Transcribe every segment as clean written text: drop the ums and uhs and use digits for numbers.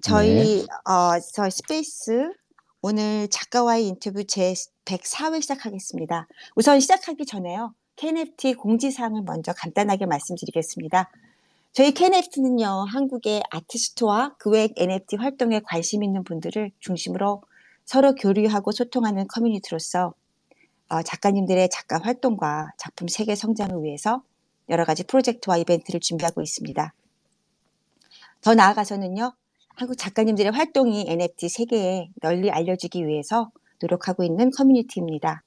네. 저희 스페이스 오늘 작가와의 인터뷰 제 104회 시작하겠습니다. 우선 시작하기 전에요. KNFT 공지사항을 먼저 간단하게 말씀드리겠습니다. 저희 KNFT는요, 한국의 아티스트와 그 외 NFT 활동에 관심 있는 분들을 중심으로 서로 교류하고 소통하는 커뮤니티로서 작가님들의 작가 활동과 작품 세계 성장을 위해서 여러 가지 프로젝트와 이벤트를 준비하고 있습니다. 더 나아가서는요, 한국 작가님들의 활동이 NFT 세계에 널리 알려지기 위해서 노력하고 있는 커뮤니티입니다.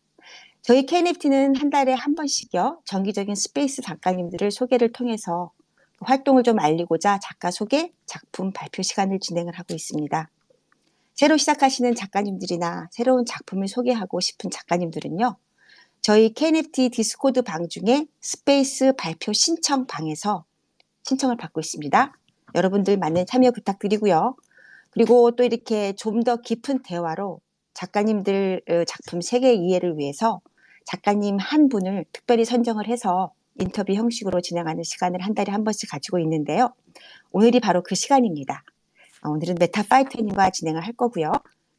저희 KNFT는 한 달에 한 번씩요, 정기적인 스페이스 작가님들을 소개를 통해서 활동을 좀 알리고자 작가 소개, 작품 발표 시간을 진행을 하고 있습니다. 새로 시작하시는 작가님들이나 새로운 작품을 소개하고 싶은 작가님들은요, 저희 KNFT 디스코드 방 중에 스페이스 발표 신청 방에서 신청을 받고 있습니다. 여러분들 많은 참여 부탁드리고요. 그리고 또 이렇게 좀 더 깊은 대화로 작가님들 작품 세계 이해를 위해서 작가님 한 분을 특별히 선정을 해서 인터뷰 형식으로 진행하는 시간을 한 달에 한 번씩 가지고 있는데요. 오늘이 바로 그 시간입니다. 오늘은 메타파이터님과 진행을 할 거고요.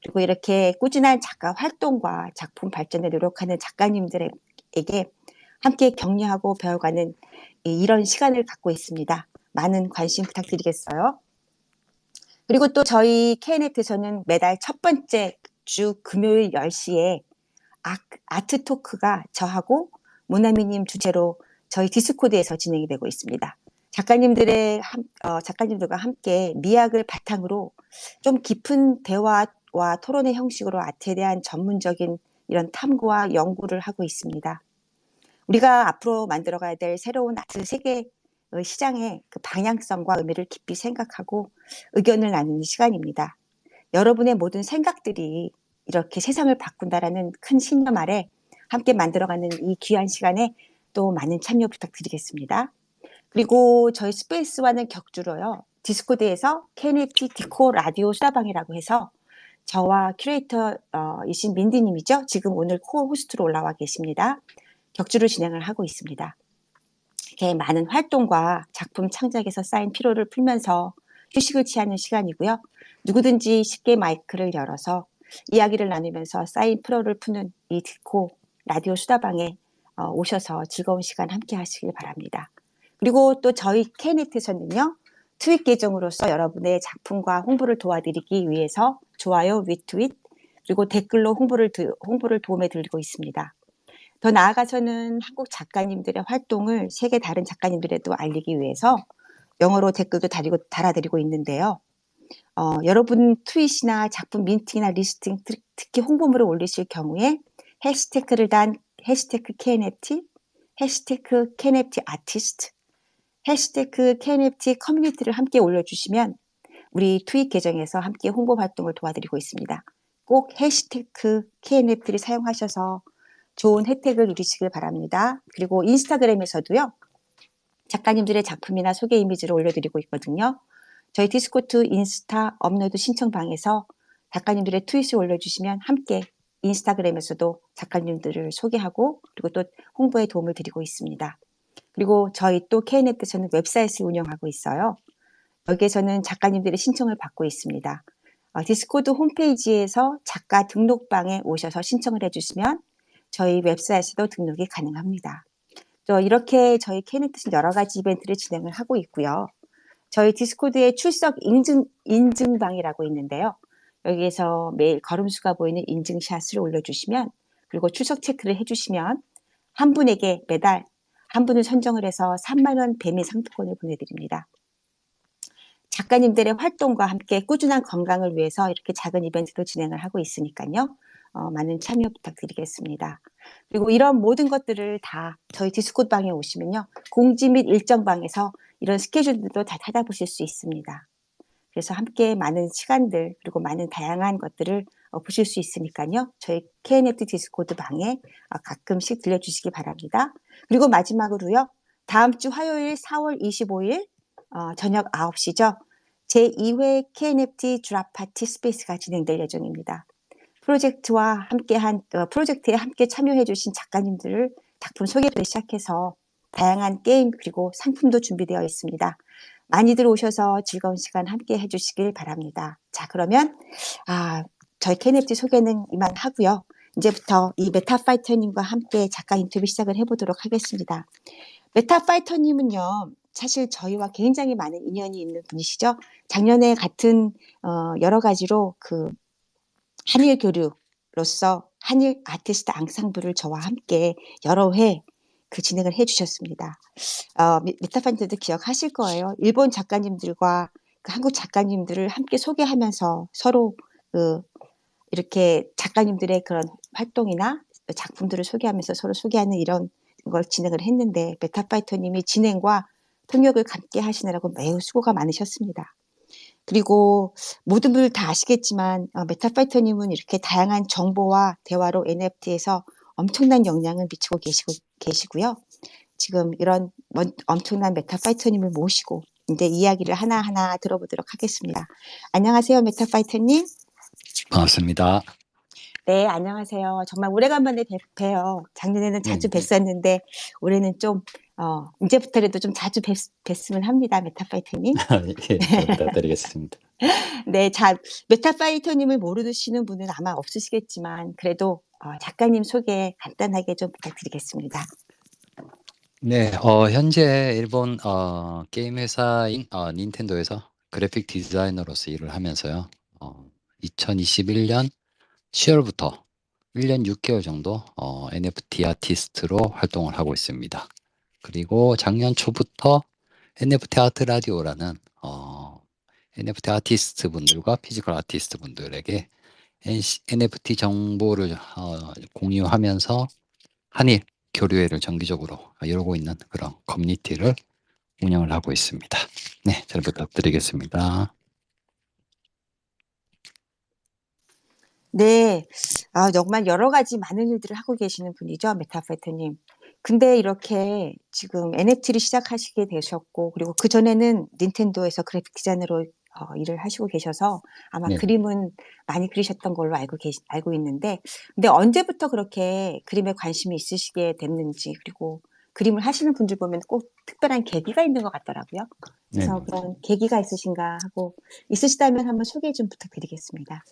그리고 이렇게 꾸준한 작가 활동과 작품 발전에 노력하는 작가님들에게 함께 격려하고 배워가는 이런 시간을 갖고 있습니다. 많은 관심 부탁드리겠어요. 그리고 또 저희 KNF에서는 매달 첫 번째 주 금요일 10시에 아트 토크가 저하고 모나미님 주제로 저희 디스코드에서 진행이 되고 있습니다. 작가님들과 함께 미학을 바탕으로 좀 깊은 대화와 토론의 형식으로 아트에 대한 전문적인 이런 탐구와 연구를 하고 있습니다. 우리가 앞으로 만들어가야 될 새로운 아트 세계 시장의 그 방향성과 의미를 깊이 생각하고 의견을 나누는 시간입니다. 여러분의 모든 생각들이 이렇게 세상을 바꾼다라는 큰 신념 아래 함께 만들어가는 이 귀한 시간에 또 많은 참여 부탁드리겠습니다. 그리고 저희 스페이스와는 격주로요. 디스코드에서 KNFT 디코 라디오 수다방이라고 해서 저와 큐레이터이신 민디님이죠. 지금 오늘 코어 호스트로 올라와 계십니다. 격주로 진행을 하고 있습니다. 이렇게 많은 활동과 작품 창작에서 쌓인 피로를 풀면서 휴식을 취하는 시간이고요. 누구든지 쉽게 마이크를 열어서 이야기를 나누면서 쌓인 피로를 푸는 이 디코 라디오 수다방에 오셔서 즐거운 시간 함께 하시길 바랍니다. 그리고 또 저희 KNF에서는요. 트윗 계정으로서 여러분의 작품과 홍보를 도와드리기 위해서 좋아요, 리트윗, 그리고 댓글로 홍보를 도움해 드리고 있습니다. 더 나아가서는 한국 작가님들의 활동을 세계 다른 작가님들에도 알리기 위해서 영어로 댓글도 달아드리고 있는데요. 여러분 트윗이나 작품 민팅이나 리스팅, 특히 홍보물을 올리실 경우에 해시태그를 단 해시태그 KNFT, 해시태그 KNFT 아티스트, 해시태그 KNFT 커뮤니티를 함께 올려주시면 우리 트윗 계정에서 함께 홍보 활동을 도와드리고 있습니다. 꼭 해시태그 KNFT를 사용하셔서 좋은 혜택을 누리시길 바랍니다. 그리고 인스타그램에서도요. 작가님들의 작품이나 소개 이미지를 올려드리고 있거든요. 저희 디스코드 인스타 업로드 신청방에서 작가님들의 트윗을 올려주시면 함께 인스타그램에서도 작가님들을 소개하고 그리고 또 홍보에 도움을 드리고 있습니다. 그리고 저희 또 KNF에서는 웹사이트를 운영하고 있어요. 여기에서는 작가님들의 신청을 받고 있습니다. 디스코드 홈페이지에서 작가 등록방에 오셔서 신청을 해주시면 저희 웹사이트도 등록이 가능합니다. 또 이렇게 저희 KNF는 여러 가지 이벤트를 진행을 하고 있고요. 저희 디스코드에 출석 인증방이라고 있는데요. 여기에서 매일 걸음수가 보이는 인증샷을 올려주시면 그리고 출석 체크를 해주시면 한 분에게 매달 한 분을 선정을 해서 3만 원 배민 상품권을 보내드립니다. 작가님들의 활동과 함께 꾸준한 건강을 위해서 이렇게 작은 이벤트도 진행을 하고 있으니까요. 많은 참여 부탁드리겠습니다. 그리고 이런 모든 것들을 다 저희 디스코드 방에 오시면요. 공지 및 일정방에서 이런 스케줄들도 다 찾아보실 수 있습니다. 그래서 함께 많은 시간들 그리고 많은 다양한 것들을 보실 수 있으니까요. 저희 KNFT 디스코드 방에 가끔씩 들려주시기 바랍니다. 그리고 마지막으로요. 다음 주 화요일 4월 25일 저녁 9시죠. 제2회 KNFT 드랍 파티 스페이스가 진행될 예정입니다. 프로젝트에 함께 참여해 주신 작가님들을 작품 소개부터 시작해서 다양한 게임 그리고 상품도 준비되어 있습니다. 많이들 오셔서 즐거운 시간 함께 해주시길 바랍니다. 자, 그러면 저희 KNFT 소개는 이만 하고요. 이제부터 이 메타파이터님과 함께 작가 인터뷰 시작을 해보도록 하겠습니다. 메타파이터님은요, 사실 저희와 굉장히 많은 인연이 있는 분이시죠. 작년에 같은 여러 가지로 그 한일 교류로서 한일 아티스트 앙상블을 저와 함께 여러 회 그 진행을 해주셨습니다. 메타파이터도 기억하실 거예요. 일본 작가님들과 그 한국 작가님들을 함께 소개하면서 서로 그 이렇게 작가님들의 그런 활동이나 작품들을 소개하면서 서로 소개하는 이런 걸 진행을 했는데 메타파이터님이 진행과 통역을 함께 하시느라고 매우 수고가 많으셨습니다. 그리고 모든 분들 다 아시겠지만 메타파이터님은 이렇게 다양한 정보와 대화로 NFT에서 엄청난 영향을 미치고 계시고요. 지금 이런 엄청난 메타파이터님을 모시고 이제 이야기를 하나하나 들어보도록 하겠습니다. 안녕하세요, 메타파이터님. 반갑습니다. 네, 안녕하세요. 정말 오래간만에 뵈요. 작년에는 자주 네. 뵀었는데 올해는 좀 이제부터라도 좀 자주 뵀으면 합니다, 메타파이터님. 예, 잘 부탁드리겠습니다. 네, 메타파이터님을 모르시는 분은 아마 없으시겠지만 그래도 작가님 소개 간단하게 좀 부탁드리겠습니다. 네, 현재 일본 게임 회사인 닌텐도에서 그래픽 디자이너로서 일을 하면서요. 2021년 10월부터 1년 6개월 정도 NFT 아티스트로 활동을 하고 있습니다. 그리고 작년 초부터 NFT 아트 라디오라는 NFT 아티스트 분들과 피지컬 아티스트 분들에게 NFT 정보를 공유하면서 한일 교류회를 정기적으로 열고 있는 그런 커뮤니티를 운영을 하고 있습니다. 네, 잘 부탁드리겠습니다. 네, 정말 여러 가지 많은 일들을 하고 계시는 분이죠, 메타파이터님. 근데 이렇게 지금 NFT를 시작하시게 되셨고, 그리고 그전에는 닌텐도에서 그래픽 디자이너로 일을 하시고 계셔서 아마 네. 그림은 많이 그리셨던 걸로 알고 있는데, 근데 언제부터 그렇게 그림에 관심이 있으시게 됐는지, 그리고 그림을 하시는 분들 보면 꼭 특별한 계기가 있는 것 같더라고요. 그래서 네. 그런 계기가 있으신가 하고, 있으시다면 한번 소개 좀 부탁드리겠습니다.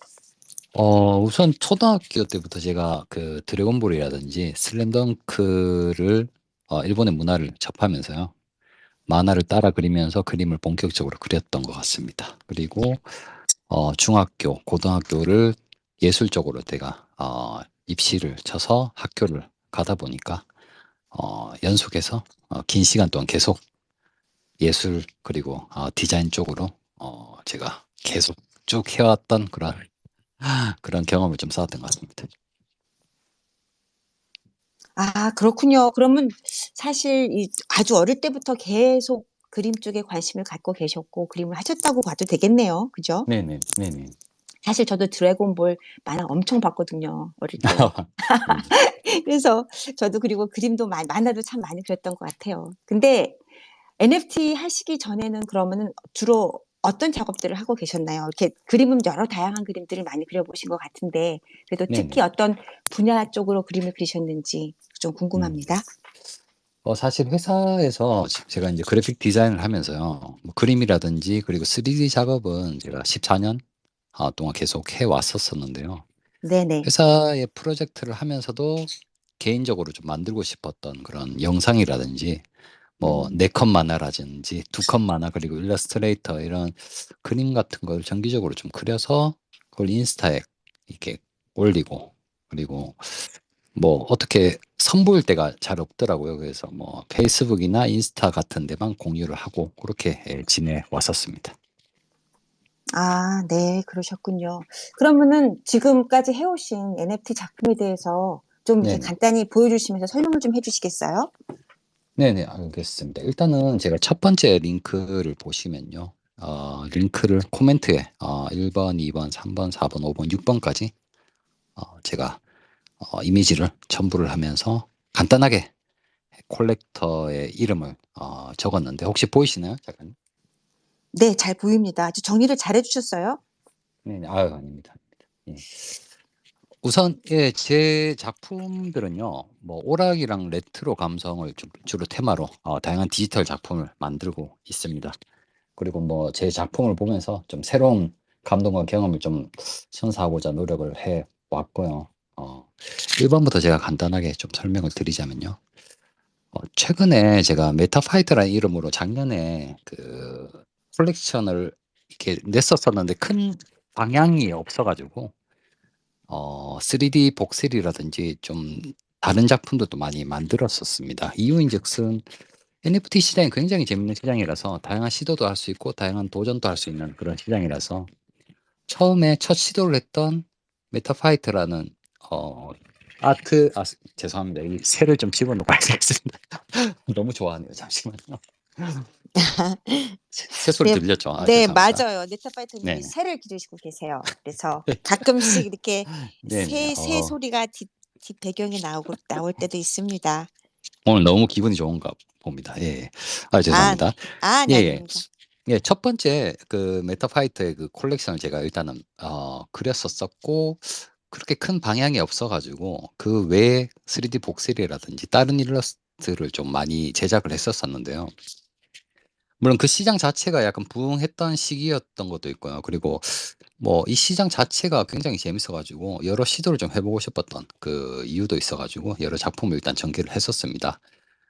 우선 초등학교 때부터 제가 그 드래곤볼이라든지 슬램덩크를 일본의 문화를 접하면서요. 만화를 따라 그리면서 그림을 본격적으로 그렸던 것 같습니다. 그리고 중학교, 고등학교를 예술 쪽으로 제가 입시를 쳐서 학교를 가다 보니까 연속해서 긴 시간 동안 계속 예술 그리고 디자인 쪽으로 제가 계속 쭉 해왔던 그런 경험을 좀 쌓았던 것 같습니다. 그렇군요. 그러면 사실 아주 어릴 때부터 계속 그림 쪽에 관심을 갖고 계셨고 그림을 하셨다고 봐도 되겠네요. 그죠? 네네, 네네. 사실 저도 드래곤볼 만화 엄청 봤거든요. 어릴 때. 그래서 저도 그리고 그림도 만화도 참 많이 그렸던 것 같아요. 근데 NFT 하시기 전에는 그러면은 주로 어떤 작업들을 하고 계셨나요? 이렇게 그림은 여러 다양한 그림들을 많이 그려보신 것 같은데 그래도 특히 네네. 어떤 분야 쪽으로 그림을 그리셨는지 좀 궁금합니다. 사실 회사에서 제가 이제 그래픽 디자인을 하면서요. 뭐 그림이라든지 그리고 3D 작업은 제가 14년 동안 계속 해왔었었는데요. 네네. 회사의 프로젝트를 하면서도 개인적으로 좀 만들고 싶었던 그런 영상이라든지 뭐 음. 4컷 만화라든지 2컷 만화 그리고 일러스트레이터 이런 그림 같은 걸 정기적으로 좀 그려서 그걸 인스타에 이렇게 올리고 그리고 뭐 어떻게 선보일 때가 잘 없더라고요. 그래서 뭐 페이스북이나 인스타 같은 데만 공유를 하고 그렇게 지내 왔었습니다. 네, 그러셨군요. 그러면은 지금까지 해오신 NFT 작품에 대해서 좀 이렇게 네네. 간단히 보여주시면서 설명을 좀 해주시겠어요? 네네, 알겠습니다. 일단은 제가 첫 번째 링크를 보시면요. 링크를 코멘트에 1번, 2번, 3번, 4번, 5번, 6번까지 제가 이미지를 첨부를 하면서 간단하게 콜렉터의 이름을 적었는데 혹시 보이시나요? 잠깐. 네, 잘 보입니다. 아주 정리를 잘 해주셨어요. 네, 아유, 아닙니다. 예. 우선 제 작품들은요, 뭐 오락이랑 레트로 감성을 주로 테마로 다양한 디지털 작품을 만들고 있습니다. 그리고 뭐 제 작품을 보면서 좀 새로운 감동과 경험을 좀 선사하고자 노력을 해 왔고요. 1번부터 제가 간단하게 좀 설명을 드리자면요. 최근에 제가 메타파이터라는 이름으로 작년에 그 컬렉션을 이렇게 냈었었는데 큰 방향이 없어가지고 3D 복셀이라든지 좀 다른 작품들도 많이 만들었었습니다. 이유인즉슨 NFT 시장이 굉장히 재밌는 시장이라서 다양한 시도도 할 수 있고 다양한 도전도 할 수 있는 그런 시장이라서 처음에 첫 시도를 했던 메타파이트라는 어 죄송합니다. 이 새를 좀 집어넣고 하겠습니다. 너무 좋아하네요. 잠시만요. 새소리 네, 들렸죠? 네, 죄송합니다. 맞아요. 네타파이터님이 네네. 새를 기르시고 계세요. 그래서 가끔씩 이렇게 네네. 새 소리가 뒷 배경에 나올 때도 있습니다. 오늘 너무 기분이 좋은가 봅니다. 예. 아, 죄송합니다. 네, 예예. 아닙니다. 예, 첫 번째 그 메타파이터의 그 콜렉션을 제가 일단은 그렸었었고 그렇게 큰 방향이 없어 가지고 그 외에 3D 복셀이라든지 다른 일러스트를 좀 많이 제작을 했었었는데요. 물론 그 시장 자체가 약간 부흥했던 시기였던 것도 있고요. 그리고 뭐 이 시장 자체가 굉장히 재밌어 가지고 여러 시도를 좀 해 보고 싶었던 그 이유도 있어 가지고 여러 작품을 일단 전개를 했었습니다.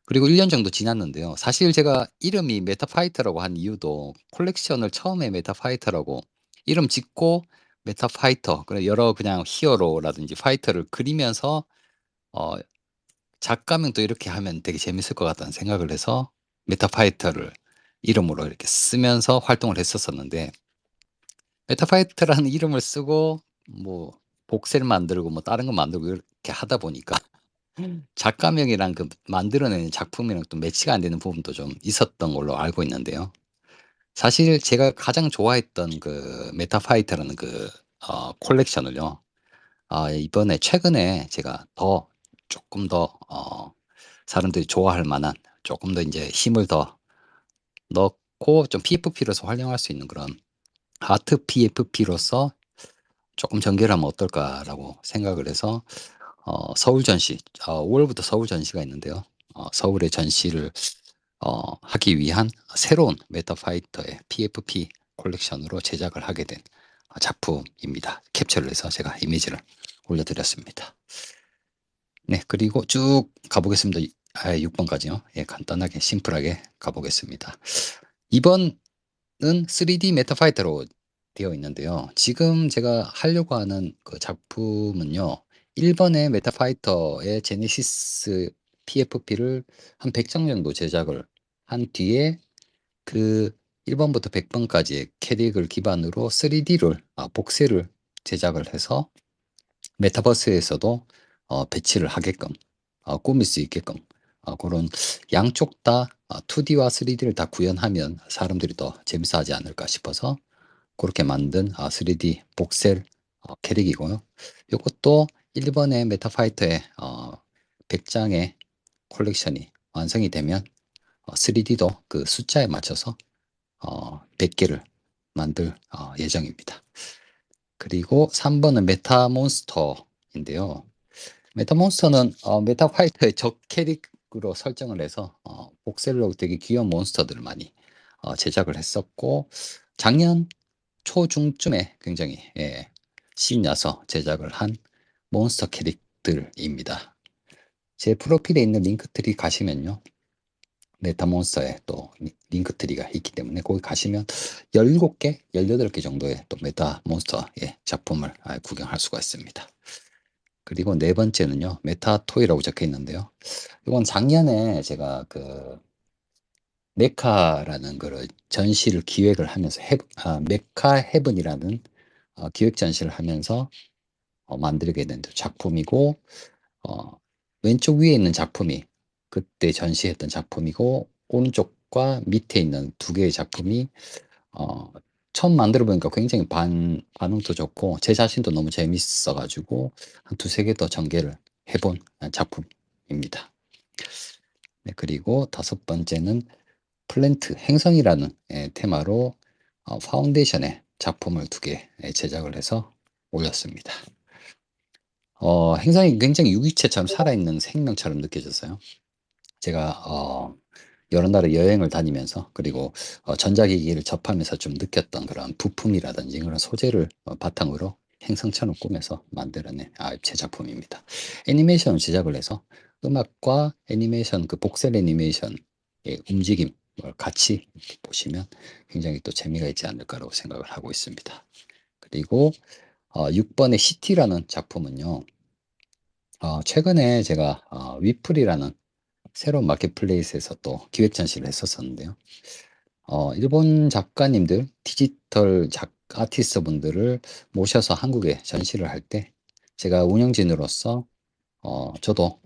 그리고 1년 정도 지났는데요. 사실 제가 이름이 메타파이터라고 한 이유도 콜렉션을 처음에 메타파이터라고 이름 짓고 메타파이터 그래 여러 그냥 히어로라든지 파이터를 그리면서 어 작가명도 이렇게 하면 되게 재밌을 것 같다는 생각을 해서 메타파이터를 이름으로 이렇게 쓰면서 활동을 했었었는데 메타파이터라는 이름을 쓰고 뭐 복셀 만들고 뭐 다른 거 만들고 이렇게 하다 보니까 작가명이랑 그 만들어내는 작품이랑 또 매치가 안 되는 부분도 좀 있었던 걸로 알고 있는데요. 사실 제가 가장 좋아했던 그 메타파이터라는 그 콜렉션을요. 이번에 최근에 제가 더 조금 더 사람들이 좋아할 만한 조금 더 인제 힘을 더 넣고 좀 PFP로서 활용할 수 있는 그런 아트 PFP로서 조금 전개를 하면 어떨까라고 생각을 해서 서울 전시 5 월부터 서울 전시가 있는데요. 서울의 전시를 하기 위한 새로운 메타파이터의 PFP 콜렉션으로 제작을 하게 된 작품입니다. 캡처를 해서 제가 이미지를 올려 드렸습니다. 네, 그리고 쭉 가 보겠습니다. 6 번까지요. 예, 간단하게 심플하게 가 보겠습니다. 2 번은 3D 메타파이터로 되어 있는데요. 지금 제가 하려고 하는 그 작품은요. 1 번의 메타파이터의 제네시스 PFP를 한 100장 정도 제작을 한 뒤에 그 1 번부터 100 번까지의 캐릭을 기반으로 3D를 복셀을 제작을 해서 메타버스에서도 배치를 하게끔 꾸밀 수 있게끔 고런 양쪽 다 2D와 3D를 다 구현하면 사람들이 더 재밌어하지 않을까 싶어서 고렇게 만든 3D 복셀 캐릭이고요. 요것도 1 번의 메타파이터의 100 장의 콜렉션이 완성이 되면 3D도 그 숫자에 맞춰서 100 개를 만들 예정입니다. 그리고 3 번은 메타몬스터인데요. 메타몬스터는 메타파이터의 적 캐릭으로 설정을 해서 복셀로 되게 귀여운 몬스터들을 많이 제작을 했었고 작년 초중쯤에 굉장히 신나서 제작을 한 몬스터 캐릭들입니다. 제 프로필에 있는 링크트리 가시면요. 메타몬스터에 또 링크트리가 있기 때문에 거기 가시면 17개, 18개 정도의 또 메타몬스터의 작품을 구경할 수가 있습니다. 그리고 네 번째는요. 메타토이라고 적혀 있는데요. 이건 작년에 제가 그 메카라는 거를 전시를 기획을 하면서 메카 헤븐이라는 기획 전시를 하면서 만들게 된 작품이고 어 왼쪽 위에 있는 작품이 그때 전시했던 작품이고 오른쪽과 밑에 있는 두 개의 작품이 어 처음 만들어 보니까 굉장히 반응도 좋고 제 자신도 너무 재밌어 가지고 한 두세 개 더 전개를 해본 작품입니다. 네, 그리고 다섯 번째는 플랜트 행성이라는 테마로 파운데이션에 작품을 두 개 제작을 해서 올렸습니다. 행성이 굉장히 유기체처럼 살아있는 생명처럼 느껴졌어요. 제가 여러 나라 여행을 다니면서 그리고 전자기기를 접하면서 좀 느꼈던 그런 부품이라든지 그런 소재를 바탕으로 행성처럼 꾸며서 만들어낸 제 작품입니다. 애니메이션 제작을 해서 음악과 애니메이션 그 복셀 애니메이션의 움직임을 같이 보시면 굉장히 또 재미가 있지 않을까라고 생각을 하고 있습니다. 그리고 6번의 시티라는 작품은요. 최근에 제가 위플이라는 새로운 마켓플레이스에서 또 기획 전시를 했었었는데요. 일본 작가님들, 디지털 아티스트 분들을 모셔서 한국에 전시를 할 때 제가 운영진으로서 저도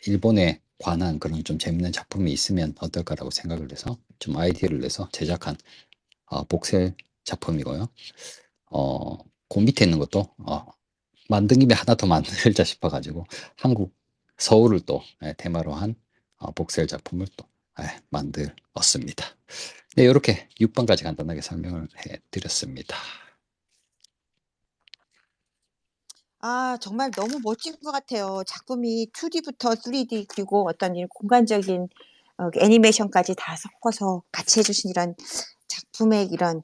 일본에 관한 그런 좀 재밌는 작품이 있으면 어떨까라고 생각을 해서 좀 아이디어를 내서 제작한 복셀 작품이고요. 그 밑에 있는 것도 만든 김에 하나 더 만들자 싶어가지고 한국 서울을 또 테마로 한 복셀 작품을 또 만들었습니다. 네, 이렇게 6번까지 간단하게 설명을 해드렸습니다. 정말 너무 멋진 것 같아요. 작품이 2D부터 3D 그리고 어떤 이 공간적인 애니메이션까지 다 섞어서 같이 해주신 이런 작품의 이런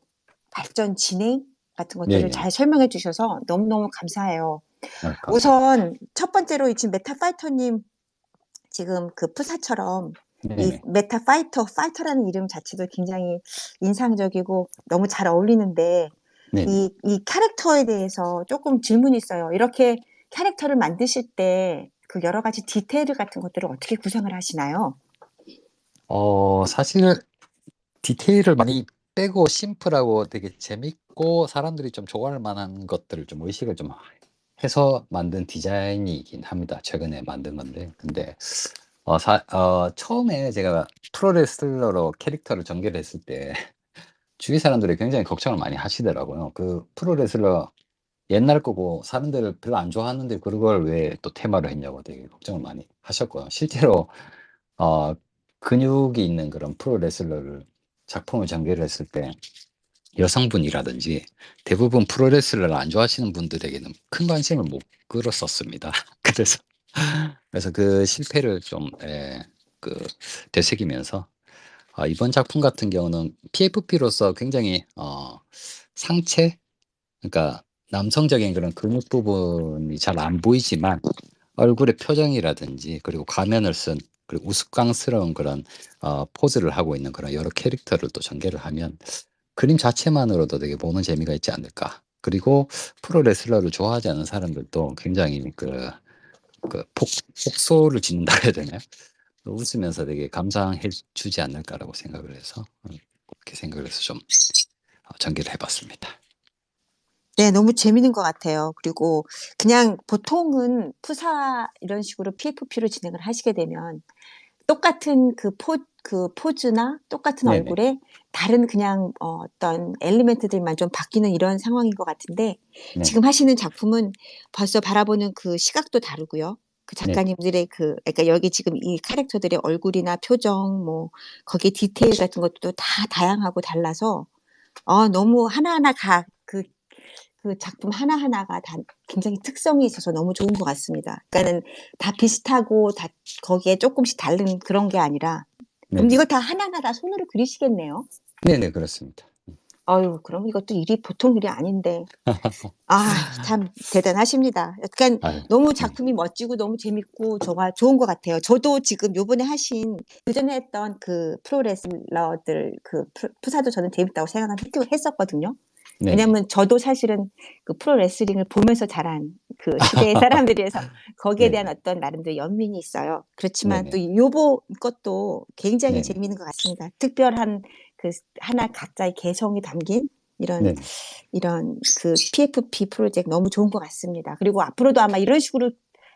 발전 진행 같은 네, 것들을 네. 잘 설명해 주셔서 너무너무 감사해요. 감사합니다. 우선 첫 번째로 지금 메타파이터님 지금 그 푸사처럼 이 네네. 파이터라는 이름 자체도 굉장히 인상적이고 너무 잘 어울리는데 네네. 이 캐릭터에 대해서 조금 질문이 있어요. 이렇게 캐릭터를 만드실 때 그 여러 가지 디테일 같은 것들을 어떻게 구성을 하시나요? 사실 디테일을 많이 빼고 심플하고 되게 재밌고 사람들이 좀 좋아할 만한 것들을 좀 의식을 좀 해서 만든 디자인이긴 합니다. 최근에 만든 건데. 근데 처음에 제가 프로레슬러로 캐릭터를 전개를 했을 때 주위 사람들이 굉장히 걱정을 많이 하시더라고요. 그 프로레슬러 옛날 거고 사람들을 별로 안 좋아하는데 그걸 왜 또 테마로 했냐고 되게 걱정을 많이 하셨고요. 실제로 어 근육이 있는 그런 프로레슬러를 작품을 전개를 했을 때 여성분이라든지 대부분 프로레슬러를 안 좋아하시는 분들에게는 큰 관심을 못 끌었었습니다. 그래서 그 실패를 좀 되새기면서 이번 작품 같은 경우는 PFP로서 굉장히 상체 그러니까 남성적인 그런 근육 부분이 잘 안 보이지만 얼굴의 표정이라든지 그리고 가면을 쓴 그리고 우스꽝스러운 그런 포즈를 하고 있는 그런 여러 캐릭터를 또 전개를 하면 그림 자체만으로도 되게 보는 재미가 있지 않을까. 그리고 프로레슬러를 좋아하지 않는 사람들도 굉장히 폭소를 짓는다 해야 되나요? 웃으면서 되게 감상해 주지 않을까라고 생각을 해서 그렇게 생각을 해서 좀 전개를 해봤습니다. 네, 너무 재밌는 것 같아요. 그리고 그냥 보통은 푸사 이런 식으로 PFP로 진행을 하시게 되면 똑같은 그 포즈나 똑같은 네네. 얼굴에 다른 그냥 어떤 엘리멘트들만 좀 바뀌는 이런 상황인 것 같은데 네네. 지금 하시는 작품은 벌써 바라보는 그 시각도 다르고요. 그 네네. 작가님들의 그러니까 여기 지금 이 캐릭터들의 얼굴이나 표정 뭐 거기에 디테일 같은 것도 다 다양하고 달라서 너무 하나하나 그 작품 하나하나가 다 굉장히 특성이 있어서 너무 좋은 것 같습니다. 그러니까는 다 비슷하고 다 거기에 조금씩 다른 그런 게 아니라 그럼 네네. 이걸 다 하나하나 다 손으로 그리시겠네요. 네네. 그렇습니다. 아유, 그럼 이것도 일이 보통 일이 아닌데. 참 대단하십니다. 약간 아유, 너무 네. 작품이 멋지고 너무 재밌고 정말 좋은 것 같아요. 저도 지금 요번에 하신 그전에 했던 그 프로레슬러들 푸사도 저는 재밌다고 했었거든요. 네네. 왜냐면 저도 사실은 그 프로레슬링을 보면서 자란 그 시대의 사람들이라서 거기에 대한 네네. 어떤 나름대로 연민이 있어요. 그렇지만 또 네네. 이것도 굉장히 네네. 재미있는 것 같습니다. 특별한 그 하나 각자의 개성이 담긴 이런 네네. 그 PFP 프로젝트 너무 좋은 것 같습니다. 그리고 앞으로도 아마 이런 식으로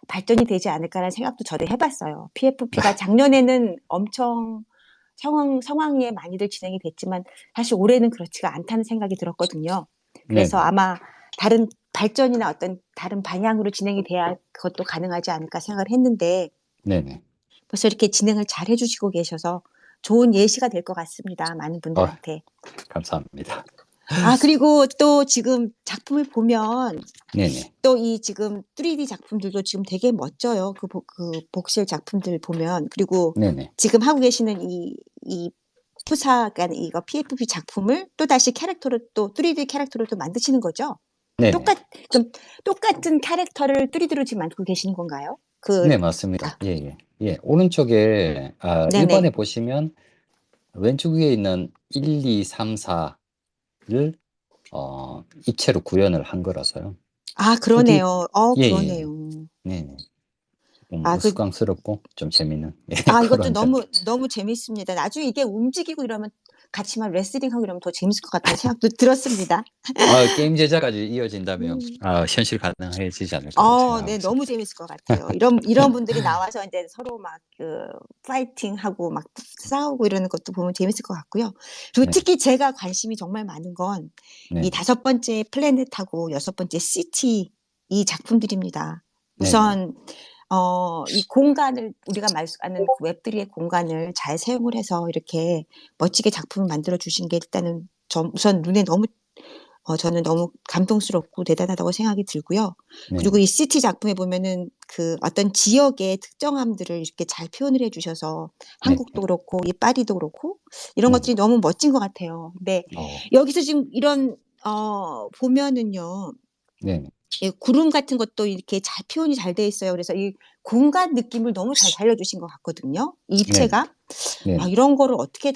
발전이 되지 않을까라는 생각도 저도 해봤어요. PFP가 작년에는 엄청 성황리에 많이들 진행이 됐지만 사실 올해는 그렇지가 않다는 생각이 들었거든요. 그래서 네네. 아마 다른 발전이나 어떤 다른 방향으로 진행이 돼야 그것도 가능하지 않을까 생각을 했는데 네네. 벌써 이렇게 진행을 잘 해주시고 계셔서 좋은 예시가 될 것 같습니다. 많은 어, 분들한테. 감사합니다. 아, 그리고 또 지금 작품을 보면 네네. 또 이 지금 3D 작품들도 지금 되게 멋져요. 그 복실 작품들 보면. 그리고 네네. 지금 하고 계시는 이 푸사, 그러니까 이거 PFP 작품을 또 다시 캐릭터를 또 3D 캐릭터를 또 만드시는 거죠? 네네. 똑같, 그럼 똑같은 캐릭터를 3D로 지금 만들고 계시는 건가요? 네, 맞습니다. 아, 예, 예. 예, 오른쪽에, 네네. 1번에 보시면 왼쪽 위에 있는 1, 2, 3, 4를 입체로 구현을 한 거라서요. 아, 2D, 그러네요. 예, 예, 예. 그러네요. 네. 좀 아, 우스꽝스럽고 좀 재밌는 예, 이것도 그런 점. 너무 재밌습니다. 나중에 이게 움직이고 이러면 같이 막 레슬링하고 이러면 더 재밌을 것 같다는 생각도 들었습니다. 게임 제작까지 이어진다면 음. 현실 가능해지지 않을까라고 생각하고 네, 있습니다. 너무 재밌을 것 같아요. 이런 분들이 나와서 이제 서로 막 파이팅하고 막 싸우고 이러는 것도 보면 재밌을 것 같고요. 그리고 네, 특히 제가 관심이 정말 많은 건 이 네네, 5번째 플래닛하고 6번째 시티 이 작품들입니다. 네네, 우선 이 공간을 우리가 말하는 그 웹3의 공간을 잘 사용을 해서 이렇게 멋지게 작품을 만들어 주신 게 일단은 우선 눈에 너무 저는 너무 감동스럽고 대단하다고 생각이 들고요. 그리고 네네, 이 시티 작품에 보면은 그 어떤 지역의 특정함들을 이렇게 잘 표현을 해 주셔서 네네, 한국도 그렇고 이 파리도 그렇고 이런 네네. 것들이 너무 멋진 것 같아요. 근데 어, 여기서 지금 이런 보면은요. 네네, 예, 구름 같은 것도 이렇게 잘 표현이 잘 돼 있어요. 그래서 이 공간 느낌을 너무 잘 살려주신 것 같거든요. 이 네네, 입체가. 네네. 이런 거를 어떻게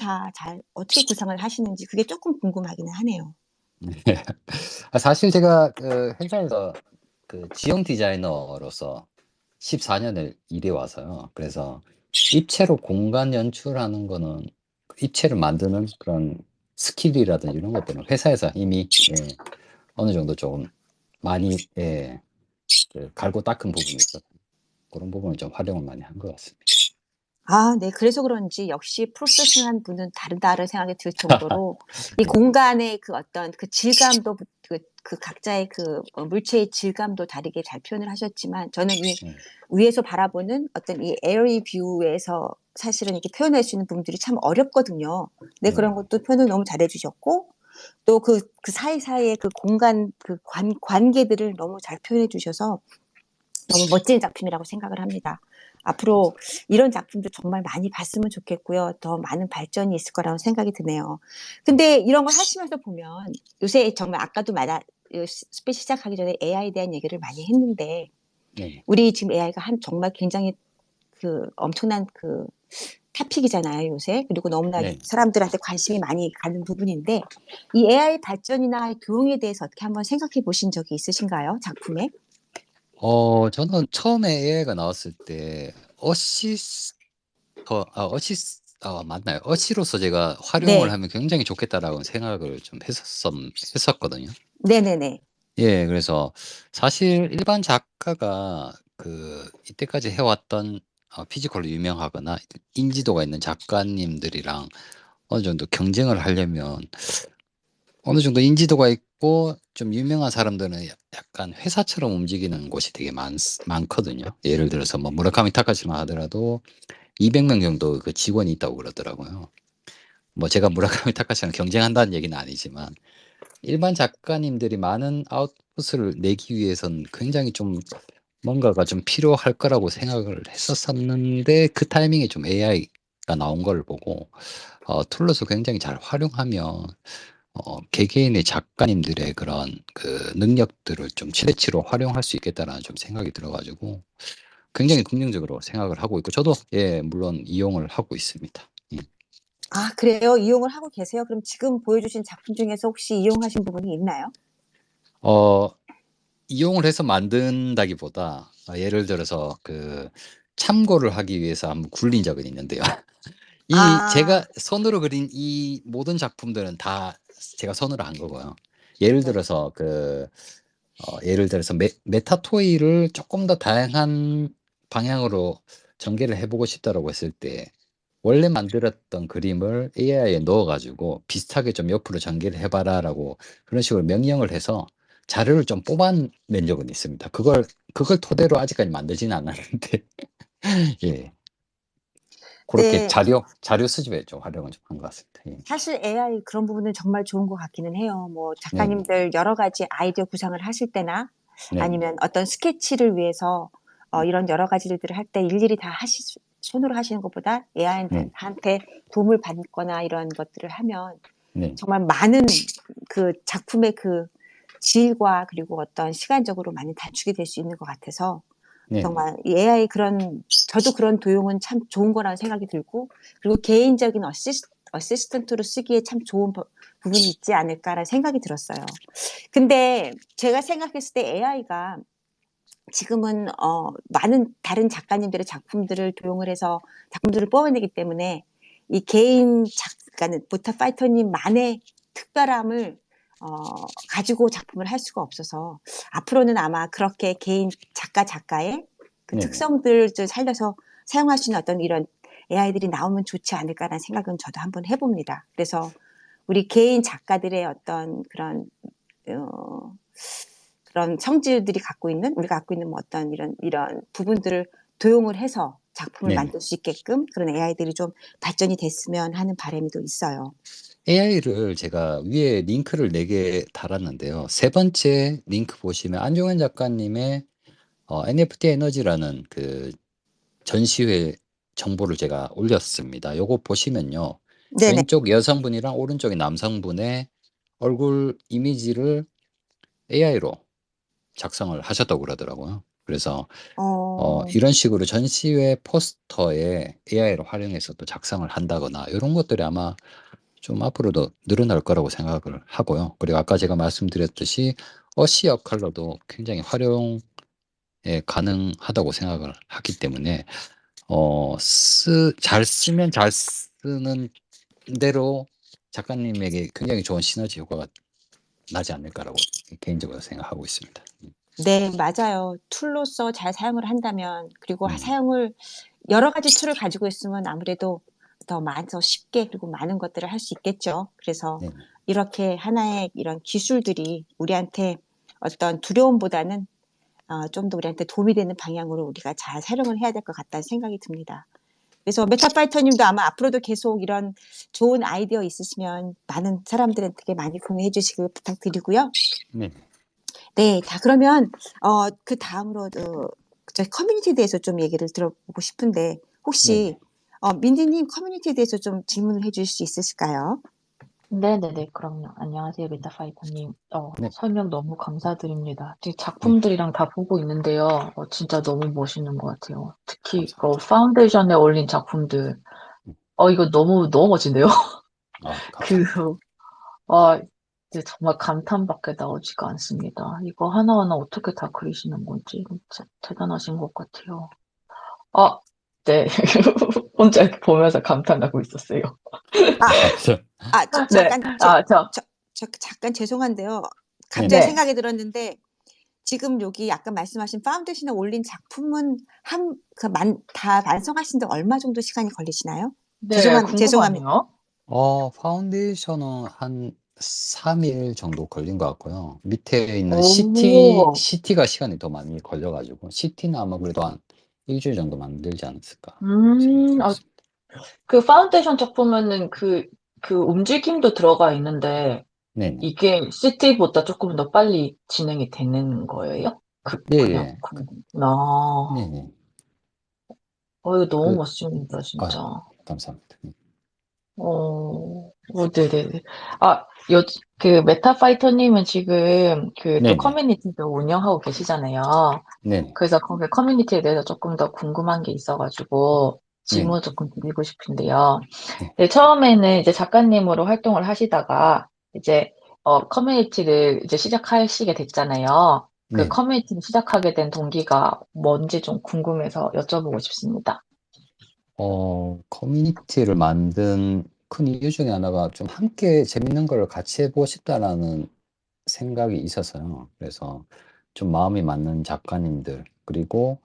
구상을 하시는지 그게 조금 궁금하기는 하네요. 사실 제가 그 회사에서 그 지형 디자이너로서 14년을 일해 와서요. 그래서 입체로 공간 연출하는 거는 입체를 만드는 그런 스킬이라든지 이런 것들은 회사에서 이미 어느 정도 좀 많이 갈고 닦은 부분이 있어서 그런 부분을 좀 활용을 많이 한 것 같습니다. 네. 그래서 그런지 역시 프로페셔널한 분은 다르다는 생각이 들 정도로 이 네. 공간의 그 어떤 그 질감도 그 각자의 물체의 질감도 다르게 잘 표현을 하셨지만 저는 이 네. 위에서 바라보는 어떤 이 에어리 뷰에서 사실은 이렇게 표현할 수 있는 부분들이 참 어렵거든요. 근데 네. 그런 것도 표현을 너무 잘해 주셨고 또 그 사이사이의 그 공간 관계들을 너무 잘 표현해 주셔서 너무 멋진 작품이라고 생각을 합니다. 앞으로 감사합니다. 이런 작품도 정말 많이 봤으면 좋겠고요. 더 많은 발전이 있을 거라고 생각이 드네요. 근데 이런 걸 하시면서 보면 요새 정말 아까도 스피치 시작하기 전에 AI에 대한 얘기를 많이 했는데 네. 우리 지금 AI가 정말 굉장히 엄청난 타픽이잖아요, 요새. 그리고 너무나 네. 사람들한테 관심이 많이 가는 부분인데 이 AI 발전이나 도용에 대해서 어떻게 한번 생각해 보신 적이 있으신가요? 작품에? 저는 처음에 AI가 나왔을 때 어시스터 맞나요? 어시로서 제가 활용을 네. 하면 굉장히 좋겠다라고 생각을 좀 했었거든요. 네네네. 그래서 사실 일반 작가가 이때까지 해왔던 피지컬로 유명하거나 인지도가 있는 작가님들이랑 어느 정도 경쟁을 하려면 어느 정도 인지도가 있고 좀 유명한 사람들은 약간 회사처럼 움직이는 곳이 되게 많거든요. 예를 들어서 뭐 무라카미 타카시만 하더라도 200명 정도 그 직원이 있다고 그러더라고요. 뭐 제가 무라카미 타카시랑 경쟁한다는 얘기는 아니지만 일반 작가님들이 많은 아웃풋을 내기 위해선 굉장히 좀 뭔가가 좀 필요할 거라고 생각을 했었었는데 그 타이밍에 좀 AI가 나온 걸 보고 툴로서 굉장히 잘 활용하면 개개인의 작가님들의 그런 그 능력들을 좀 최대치로 활용할 수 있겠다라는 좀 생각이 들어 가지고 굉장히 긍정적으로 생각을 하고 있고 저도 물론 이용을 하고 있습니다. 그래요? 이용을 하고 계세요? 그럼 지금 보여주신 작품 중에서 혹시 이용하신 부분이 있나요? 어 이용을 해서 만든다기보다 예를 들어서 참고를 하기 위해서 한번 굴린 적은 있는데요. 이 제가 아, 손으로 그린 이 모든 작품들은 다 제가 손으로 한 거고요. 예를 네. 들어서 예를 들어서 메타토이를 조금 더 다양한 방향으로 전개를 해 보고 싶다라고 했을 때 원래 만들었던 그림을 AI에 넣어 가지고 "비슷하게 좀 옆으로 전개를 해 봐라."라고 그런 식으로 명령을 해서 자료를 좀 뽑아낸 적은 있습니다. 그걸 토대로 아직까지 만들지는 않았는데 예. 그렇게 네. 자료 수집에 좀 활용을 좀 한 것 같습니다. 예. 사실 AI 그런 부분은 정말 좋은 것 같기는 해요. 뭐 네네. 작가님들 여러 가지 아이디어 구상을 하실 때나 네네. 아니면 어떤 스케치를 위해서 이런 여러 가지 일들을 할 때 일일이 다 손으로 하시는 것보다 네. AI한테 도움을 받거나 이런 것들을 하면 네. 정말 많은 그 작품의 그 질과 그리고 어떤 시간적으로 많이 단축이 될 수 있는 것 같아서 네네. 정말 이 AI 저도 그런 도용은 참 좋은 거라는 생각이 들고 그리고 개인적인 어시스턴트로 쓰기에 참 좋은 부분이 있지 않을까라는 생각이 들었어요. 근데 제가 생각했을 때 AI가 지금은 많은 다른 작가님들의 작품들을 도용을 해서 작품들을 뽑아내기 때문에 이 개인 작가는 부타파이터님만의 특별함을 가지고 작품을 할 수가 없어서 앞으로는 아마 그렇게 개인 작가의 그 네네. 특성들을 살려서 사용할 수 있는 어떤 이런 AI들이 나오면 좋지 않을까라는 생각은 저도 한번 해봅니다. 그래서 우리 개인 작가들의 어떤 어, 그런 성질들이 우리가 갖고 있는 뭐 어떤 이런 부분들을 도용을 해서 작품을 네네. 만들 수 있게끔 그런 AI들이 좀 발전이 됐으면 하는 바람이 또 있어요. AI를 제가 위에 링크를 4개 달았는데요. 세 번째 링크 보시면 안종현 작가님의 NFT 에너지라는 그 전시회 정보를 제가 올렸습니다. 요거 보시면요. 네네. 왼쪽 여성분이랑 오른쪽에 남성분의 얼굴 이미지를 AI로 작성을 하셨다고 그러더라고요. 그래서 어, 이런 식으로 전시회 포스터에 AI를 활용해서 또 작성을 한다거나 이런 것들이 아마 좀 앞으로도 늘어날 거라고 생각을 하고요. 그리고 아까 제가 말씀드렸듯이 어시 역할로도 굉장히 활용에 가능하다고 생각을 하기 때문에 잘 쓰면 잘 쓰는 대로 작가님에게 굉장히 좋은 시너지 효과가 나지 않을까라고 개인적으로 생각하고 있습니다. 네, 맞아요. 툴로서 잘 사용을 한다면 그리고 네네. 사용을 여러 가지 툴을 가지고 있으면 아무래도 더 쉽게 그리고 많은 것들을 할 수 있겠죠. 그래서 네네. 이렇게 하나의 이런 기술들이 우리한테 어떤 두려움보다는 좀 더 우리한테 도움이 되는 방향으로 우리가 잘 사용을 해야 될 것 같다는 생각이 듭니다. 그래서 메타파이터님도 아마 앞으로도 계속 이런 좋은 아이디어 있으시면 많은 사람들한테 많이 공유해 주시길 부탁드리고요. 네네. 네, 그러면 그 다음으로 저희 커뮤니티에 대해서 좀 얘기를 들어보고 싶은데 혹시 네네. 민디님 커뮤니티에 대해서 좀 질문을 해주실 수 있으실까요? 네네네. 그럼요. 안녕하세요, 메타파이터님. 네. 설명 너무 감사드립니다. 지금 네. 작품들이랑 다 보고 있는데요. 진짜 너무 멋있는 것 같아요. 특히 감사합니다. 파운데이션에 올린 작품들. 이거 너무 너무 멋진데요. 그 감사합니다. 이제 정말 감탄밖에 나오지가 않습니다. 이거 하나하나 어떻게 다 그리시는 건지 진짜 대단하신 것 같아요. 아, 네. 혼자 이렇게 보면서 감탄하고 있었어요. 아, 저 네. 잠깐 잠깐 죄송한데요. 갑자기 네네. 네. 생각이 들었는데 지금 여기 아까 말씀하신 파운데이션에 올린 작품은 다 완성하시는데 얼마 정도 시간이 걸리시나요? 네, 죄송합니다. 궁금하네요. 파운데이션은 한 3일 정도 걸린 것 같고요. 밑에 있는 오. CT가 시간이 더 많이 걸려 가지고 CT는 아마 그래도 한 1주일 정도 만들지 않았을까 음, 생각하고 있습니다. 그 파운데이션 작품에는 그 움직임도 들어가 있는데, 네네. 이게 CT보다 조금 더 빨리 진행이 되는 거예요? 그냥, 예예. 네네. 이거 너무 그 멋집니다, 진짜. 감사합니다. 네네네. 아, 메타파이터님은 지금 또 네네. 커뮤니티도 운영하고 계시잖아요. 네네. 그래서 거기 커뮤니티에 대해서 조금 더 궁금한 게 있어가지고 네네. 질문 조금 드리고 싶은데요. 네. 네, 처음에는 이제 작가님으로 활동을 하시다가 이제 커뮤니티를 이제 시작하시게 됐잖아요. 그 네네. 커뮤니티를 시작하게 된 동기가 뭔지 좀 궁금해서 여쭤보고 싶습니다. 커뮤니티를 만든 큰 이유 중에 하나가 좀 함께 재밌는 걸 같이 해 보고 싶다라는 생각이 있어서요. 그래서 좀 마음이 맞는 작가님들 그리고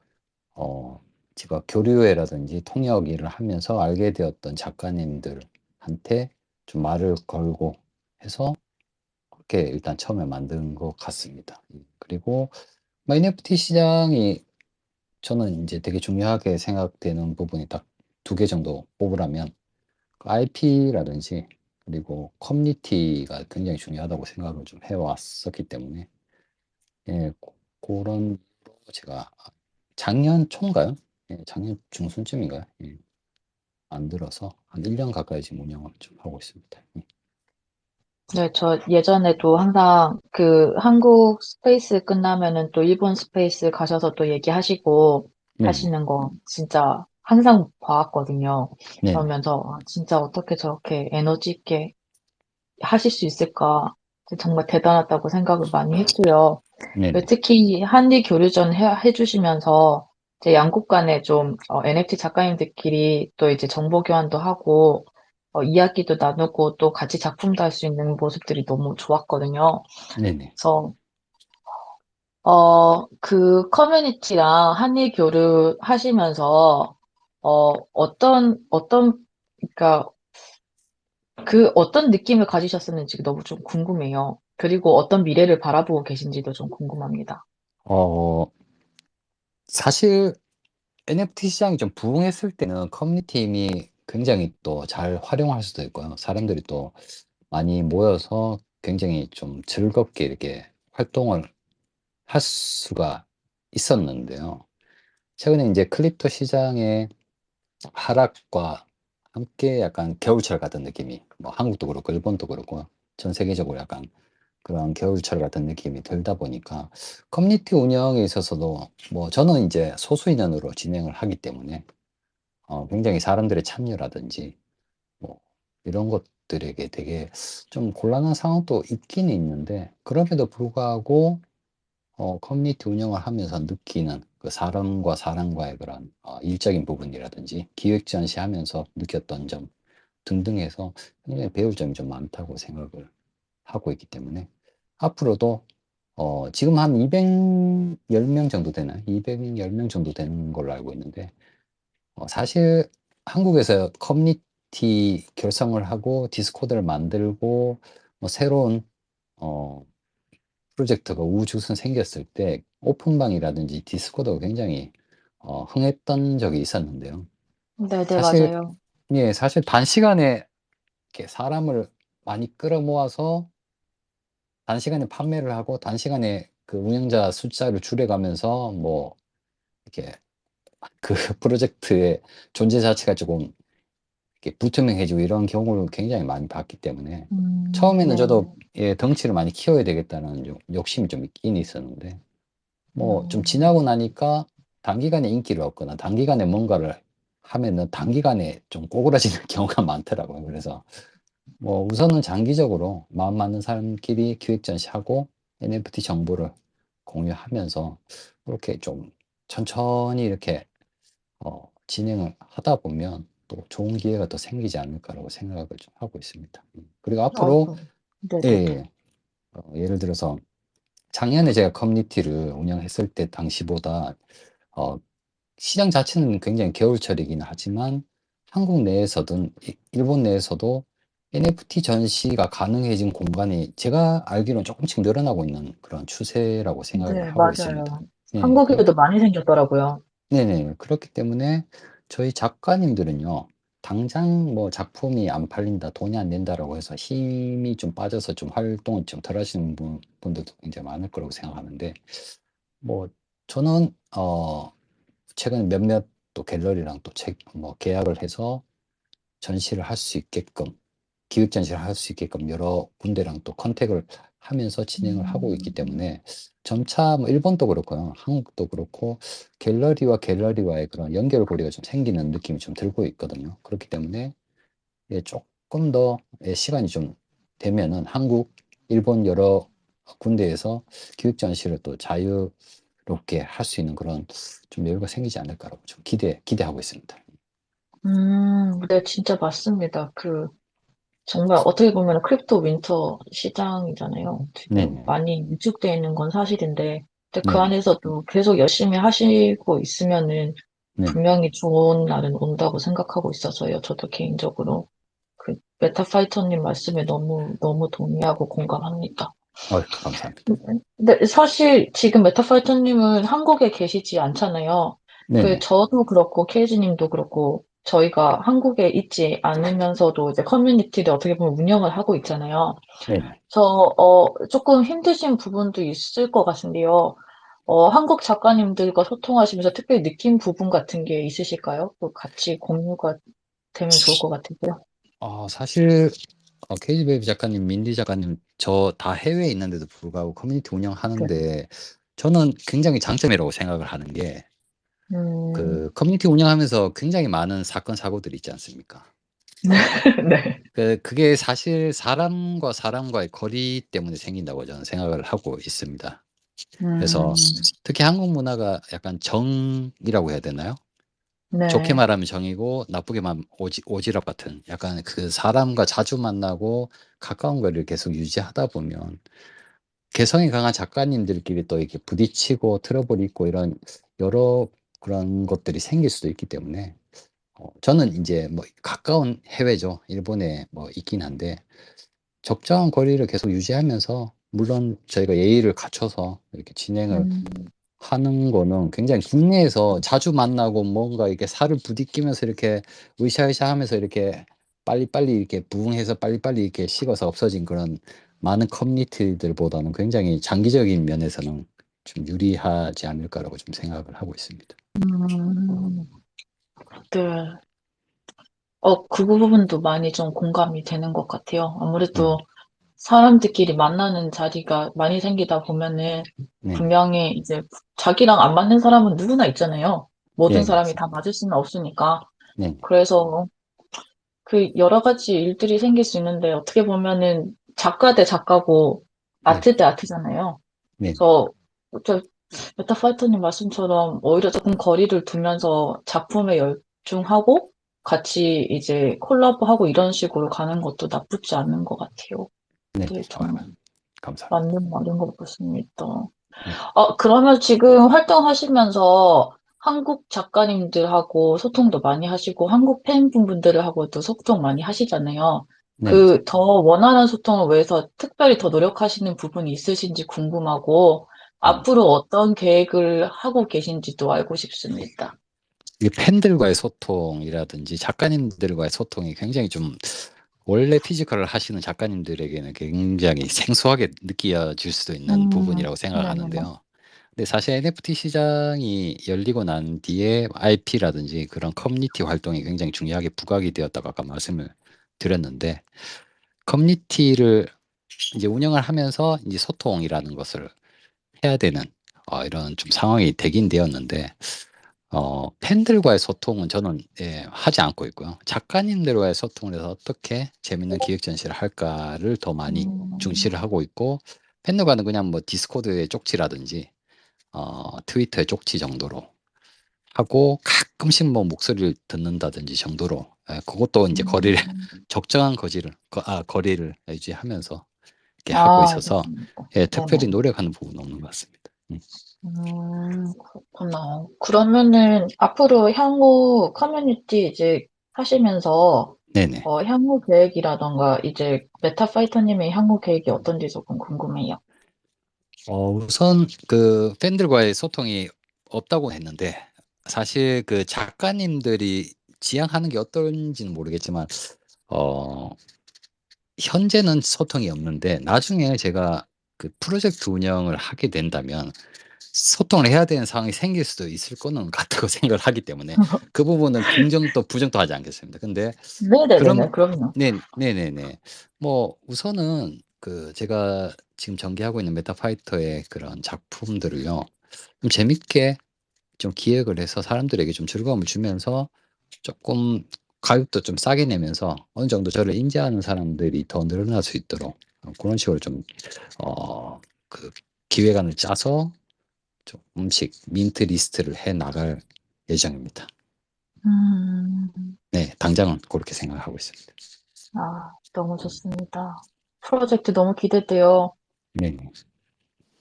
어 제가 교류회라든지 통역 일을 하면서 알게 되었던 작가님들한테 좀 말을 걸고 해서 그렇게 일단 처음에 만든 것 같습니다. 그리고 NFT 시장이 저는 이제 되게 중요하게 생각되는 부분이 딱 두 개 정도 뽑으라면 IP라든지 그리고 커뮤니티가 굉장히 중요하다고 생각을 좀 해왔었기 때문에 예, 그런 제가 작년 초인가요? 예, 작년 중순쯤인가요? 예, 만들어서 한 1년 가까이 지금 운영을 좀 하고 있습니다. 예. 네, 저 예전에도 항상 그 한국 스페이스 끝나면은 또 일본 스페이스 가셔서 또 얘기하시고 네네. 하시는 거 진짜 항상 봐왔거든요. 네네. 그러면서 아, 진짜 어떻게 저렇게 에너지 있게 하실 수 있을까? 정말 대단하다고 생각을 많이 했고요. 네네. 특히 한일 교류전 해주시면서 이제 양국 간에 좀 NFT 작가님들끼리 또 이제 정보 교환도 하고 이야기도 나누고 또 같이 작품도 할 수 있는 모습들이 너무 좋았거든요. 네네. 그래서 그 커뮤니티랑 한일 교류 하시면서 그러니까 그 어떤 느낌을 가지셨었는지 너무 좀 궁금해요. 그리고 어떤 미래를 바라보고 계신지도 좀 궁금합니다. 어, 사실 NFT 시장이 좀 부흥했을 때는 커뮤니티 힘이 굉장히 또 잘 활용할 수도 있고요. 사람들이 또 많이 모여서 굉장히 좀 즐겁게 이렇게 활동을 할 수가 있었는데요. 최근에 이제 크립토 시장의 하락과 함께 약간 겨울철 같은 느낌이 뭐 한국도 그렇고 일본도 그렇고 전 세계적으로 약간 그런 겨울철 같은 느낌이 들다 보니까 커뮤니티 운영에 있어서도 뭐 저는 이제 소수 인원으로 진행을 하기 때문에 굉장히 사람들의 참여라든지 뭐 이런 것들에게 되게 좀 곤란한 상황도 있긴 있는데 그럼에도 불구하고 커뮤니티 운영을 하면서 느끼는 그 사람과 사람과의 그런 일적인 부분이라든지 기획 전시하면서 느꼈던 점 등등 해서 굉장히 배울 점이 좀 많다고 생각을 하고 있기 때문에 앞으로도 지금 한 210명 정도 되나요? 210명 정도 되는 걸로 알고 있는데 사실 한국에서 커뮤니티 결성을 하고 디스코드를 만들고 뭐 새로운 어 프로젝트가 우후죽순 생겼을 때 오픈방이라든지 디스코드가 굉장히 흥했던 적이 있었는데요. 네네, 사실 맞아요. 예 사실 단시간에 이렇게 사람을 많이 끌어모아서 단시간에 판매를 하고 단시간에 그 운영자 숫자를 줄여가면서 뭐 이렇게 그 프로젝트의 존재 자체가 조금 이렇게 불투명해지고 이런 경우를 굉장히 많이 봤기 때문에 처음에는 네. 저도 예 덩치를 많이 키워야 되겠다는 욕심이 좀 있긴 있었는데 뭐 좀 음, 지나고 나니까 단기간에 인기를 얻거나 단기간에 뭔가를 하면은 단기간에 좀 꼬그라지는 경우가 많더라고요. 그래서 뭐 우선은 장기적으로 마음 맞는 사람끼리 기획 전시하고 NFT 정보를 공유하면서 이렇게 좀 천천히 이렇게 진행을 하다 보면 또 좋은 기회가 더 생기지 않을까라고 생각을 좀 하고 있습니다. 그리고 앞으로 네네네. 예, 예를 들어서 작년에 제가 커뮤니티를 운영했을 때 당시보다 어, 시장 자체는 굉장히 겨울철이긴 하지만 한국 내에서든 일본 내에서도 NFT 전시가 가능해진 공간이 제가 알기로는 조금씩 늘어나고 있는 그런 추세라고 생각을 네, 하고 있습니다. 맞아요. 네, 한국에도 그렇기 많이 생겼더라고요. 네네. 그렇기 때문에 저희 작가님들은요. 당장 뭐 작품이 안 팔린다, 돈이 안 된다라고 해서 힘이 좀 빠져서 좀 활동을 좀 덜 하시는 분들도 굉장히 많을 거라고 생각하는데 뭐 저는 최근에 몇몇 또 갤러리랑 또 뭐 계약을 해서 전시를 할 수 있게끔 기획 전시를 할 수 있게끔 여러 군데랑 또 컨택을 하면서 진행을 하고 있기 음, 때문에 점차 뭐 일본도 그렇고요. 한국도 그렇고 갤러리와 갤러리와의 그런 연결고리가 좀 생기는 느낌이 좀 들고 있거든요. 그렇기 때문에 예, 조금 더 예, 시간이 좀 되면은 한국, 일본 여러 군데에서 기획 전시를 또 자유롭게 할 수 있는 그런 좀 여유가 생기지 않을까라고 좀 기대하고 있습니다. 네, 진짜 맞습니다. 정말 어떻게 보면 크립토 윈터 시장이잖아요. 지금 네네. 많이 위축되어 있는 건 사실인데, 근데 그 네네. 안에서도 계속 열심히 하시고 있으면은 네네. 분명히 좋은 날은 온다고 생각하고 있어서요. 저도 개인적으로 메타파이터님 말씀에 너무, 너무 동의하고 공감합니다. 감사합니다. 근데 사실 지금 메타파이터님은 한국에 계시지 않잖아요. 네네. 저도 그렇고, 케이지님도 그렇고, 저희가 한국에 있지 않으면서도 이제 커뮤니티를 어떻게 보면 운영을 하고 있잖아요. 네네. 그래서 조금 힘드신 부분도 있을 것 같은데요. 한국 작가님들과 소통하시면서 특별히 느낀 부분 같은 게 있으실까요? 또 같이 공유가 되면 좋을 것 같은데요. 사실 KG베이비 작가님, 민디 작가님 저 다 해외에 있는데도 불구하고 커뮤니티 네. 운영하는데 저는 굉장히 장점이라고 생각을 하는 게 음, 커뮤니티 운영하면서 굉장히 많은 사건 사고들이 있지 않습니까? 네. 그게 사실 사람과 사람과의 거리 때문에 생긴다고 저는 생각을 하고 있습니다. 그래서 특히 한국 문화가 약간 정이라고 해야 되나요? 좋게 네. 말하면 정이고 나쁘게 말하면 오지랖 같은 약간 그 사람과 자주 만나고 가까운 거리를 계속 유지하다 보면 개성이 강한 작가님들끼리 또 이렇게 부딪히고 트러블이 있고 이런 여러 그런 것들이 생길 수도 있기 때문에 저는 이제 뭐 가까운 해외죠. 일본에 뭐 있긴 한데 적정한 거리를 계속 유지하면서 물론 저희가 예의를 갖춰서 이렇게 진행을 음, 하는 거는 굉장히 국내에서 자주 만나고 뭔가 이렇게 살을 부딪히면서 이렇게 으쌰으쌰하면서 이렇게 빨리빨리 이렇게 부응해서 빨리빨리 이렇게 식어서 없어진 그런 많은 커뮤니티들보다는 굉장히 장기적인 면에서는 좀 유리하지 않을까라고 좀 생각을 하고 있습니다. 음, 네. 그 부분도 많이 좀 공감이 되는 것 같아요. 아무래도 네, 사람들끼리 만나는 자리가 많이 생기다 보면은 네, 분명히 이제 자기랑 안 맞는 사람은 누구나 있잖아요. 모든 네, 사람이 다 맞습니다. 맞을 수는 없으니까. 네, 그래서 그 여러 가지 일들이 생길 수 있는데 어떻게 보면은 작가 대 작가고 네, 아트 대 아트잖아요. 네, 그래서 저 메타파이터님 말씀처럼 오히려 조금 거리를 두면서 작품에 열중하고 같이 이제 콜라보하고 이런 식으로 가는 것도 나쁘지 않은 것 같아요. 네, 네, 아, 정말 감사합니다. 맞는 말인 것 같습니다. 네, 그러면 지금 활동하시면서 한국 작가님들하고 소통도 많이 하시고 한국 팬분들하고도 소통 많이 하시잖아요. 네, 그 더 원활한 소통을 위해서 특별히 더 노력하시는 부분이 있으신지 궁금하고 네. 앞으로 어떤 계획을 하고 계신지도 알고 싶습니다. 이게 팬들과의 소통이라든지 작가님들과의 소통이 굉장히 좀 원래 피지컬을 하시는 작가님들에게는 굉장히 생소하게 느껴질 수도 있는 부분이라고 네네네. 생각하는데요. 근데 사실 NFT 시장이 열리고 난 뒤에 IP라든지 그런 커뮤니티 활동이 굉장히 중요하게 부각이 되었다고 아까 말씀을 드렸는데 커뮤니티를 이제 운영을 하면서 이제 소통이라는 것을 해야 되는 이런 좀 상황이 되긴 되었는데 팬들과의 소통은 저는 하지 않고 있고요. 작가님들과의 소통을 해서 어떻게 재밌는 기획 전시를 할까를 더 많이 음, 중시를 하고 있고 팬들과는 그냥 뭐 디스코드의 쪽지라든지 트위터의 쪽지 정도로 하고 가끔씩 뭐 목소리를 듣는다든지 정도로 그것도 이제 거리를 음, 적정한 거리를 유지하면서 이렇게 하고 있어서 알겠습니다. 특별히 네네. 노력하는 부분은 없는 것 같습니다. 그렇구나. 그러면은 앞으로 향후 커뮤니티 이제 하시면서 네네. 향후 계획이라던가 이제 메타파이터님의 향후 계획이 어떤지 조금 궁금해요. 우선 그 팬들과의 소통이 없다고 했는데 사실 그 작가님들이 지향하는 게 어떤지는 모르겠지만 어 현재는 소통이 없는데 나중에 제가 그 프로젝트 운영을 하게 된다면 소통을 해야 되는 상황이 생길 수도 있을 거는 같다고 생각을 하기 때문에 그 부분은 긍정도 부정도 하지 않겠습니다. 근데 그럼 네네네네, 그럼요. 네네네. 뭐 우선은 그 제가 지금 전개하고 있는 메타파이터의 그런 작품들을요. 좀 재밌게 좀 기획을 해서 사람들에게 좀 즐거움을 주면서 조금 가격도 좀 싸게 내면서 어느 정도 저를 인지하는 사람들이 더 늘어날 수 있도록 그런 식으로 좀 그 기획안을 짜서 조금씩 민트 리스트를 해 나갈 예정입니다. 음, 네, 당장은 그렇게 생각하고 있습니다. 너무 좋습니다. 프로젝트 너무 기대돼요. 네네.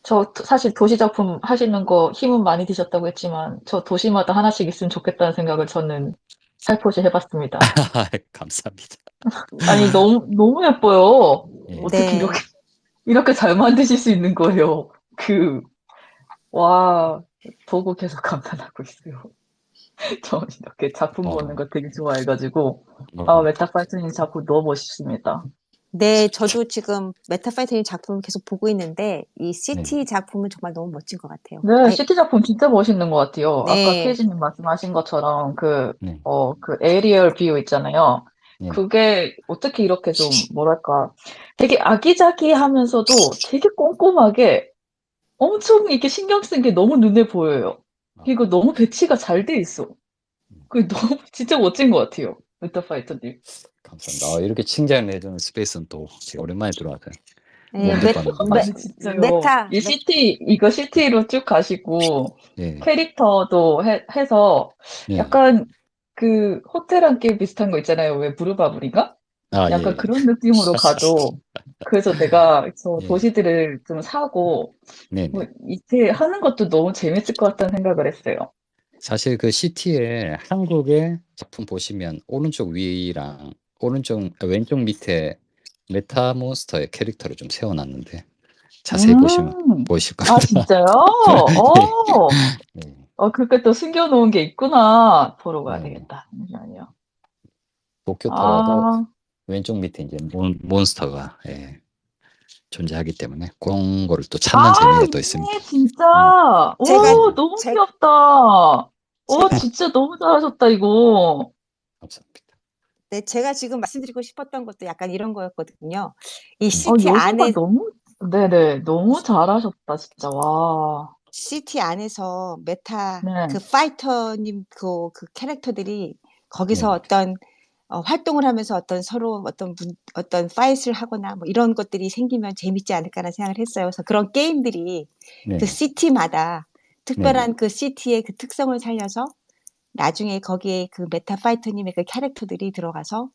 저 사실 도시 작품 하시는 거 힘은 많이 드셨다고 했지만 저 도시마다 하나씩 있으면 좋겠다는 생각을 저는 살포시 해봤습니다. 감사합니다. 아니 너무 예뻐요. 예. 어떻게 이렇게 네. 이렇게 잘 만드실 수 있는 거예요. 와 보고 계속 감탄하고 있어요. 저 이렇게 작품 보는 어, 거 되게 좋아해가지고 어, 메타파이터님 작품 너무 멋있습니다. 네, 저도 지금 메타파이터님 작품을 계속 보고 있는데 이 네, 시티 작품은 정말 너무 멋진 것 같아요. 네, 아이, 시티 작품 진짜 멋있는 것 같아요. 아까 네, 케이지님 말씀하신 것처럼 네, 그 에리얼 뷰 있잖아요. 네. 그게 어떻게 이렇게 좀, 뭐랄까, 되게 아기자기하면서도 되게 꼼꼼하게 엄청 이렇게 신경 쓴 게 너무 눈에 보여요. 아, 그리고 너무 배치가 잘 돼 있어. 음, 그게 너무 진짜 멋진 것 같아요. 메타파이터님. 감사합니다. 해주는 스페이스는 또 제가 오랜만에 들어와서요. 네, 못 듣고 왔는데 아니, 반갑습니다. 진짜요. 이거 시티로 쭉 가시고, 네, 캐릭터도 해서, 네. 약간, 그, 호텔 한 개 비슷한 거 있잖아요. 왜, 부르바부리가? 아, 약간 예, 그런 느낌으로 가도, 그래서 내가 저 예, 도시들을 좀 사고, 네, 뭐, 네. 이렇게 하는 것도 너무 재밌을 것 같다는 생각을 했어요. 사실 그 시티에 한국의 작품 보시면 오른쪽 위랑 왼쪽 밑에 메타몬스터의 캐릭터를 좀 세워놨는데 자세히 보시면 보이실 아, 겁니다. 진짜요? 네, 네, 그렇게 또 숨겨놓은 게 있구나. 보러 가야 네. 되겠다. 잠시만요. 도쿄타워도 아, 왼쪽 밑에 이제 몬스터가 존재하기 때문에 그런 거를 또 찾는 아, 재미가 또 있습니다. 있네, 진짜. 네, 제가 오, 너무 제, 귀엽다. 제가 진짜 너무 잘하셨다, 이거. 감사합니다. 네, 제가 지금 말씀드리고 싶었던 것도 약간 이런 거였거든요. 이 네, 요소가 너무, 네네, 너무 잘하셨다, 진짜. 와. 시티 안에서 메타 네, 그 파이터님 그 캐릭터들이 네, 거기서 어떤 활동을 하면서 어떤 파이트를 하거나 뭐 이런 것들이 생기면 재밌지 않을까라는 생각을 했어요. 그래서 그런 게임들이 네, 그 네, 시티마다 네, 네, 특별한 그 시티의 그 특성을 살려서 나중에 거기에 그 메타 파이터님의 그 캐릭터들이 들어가서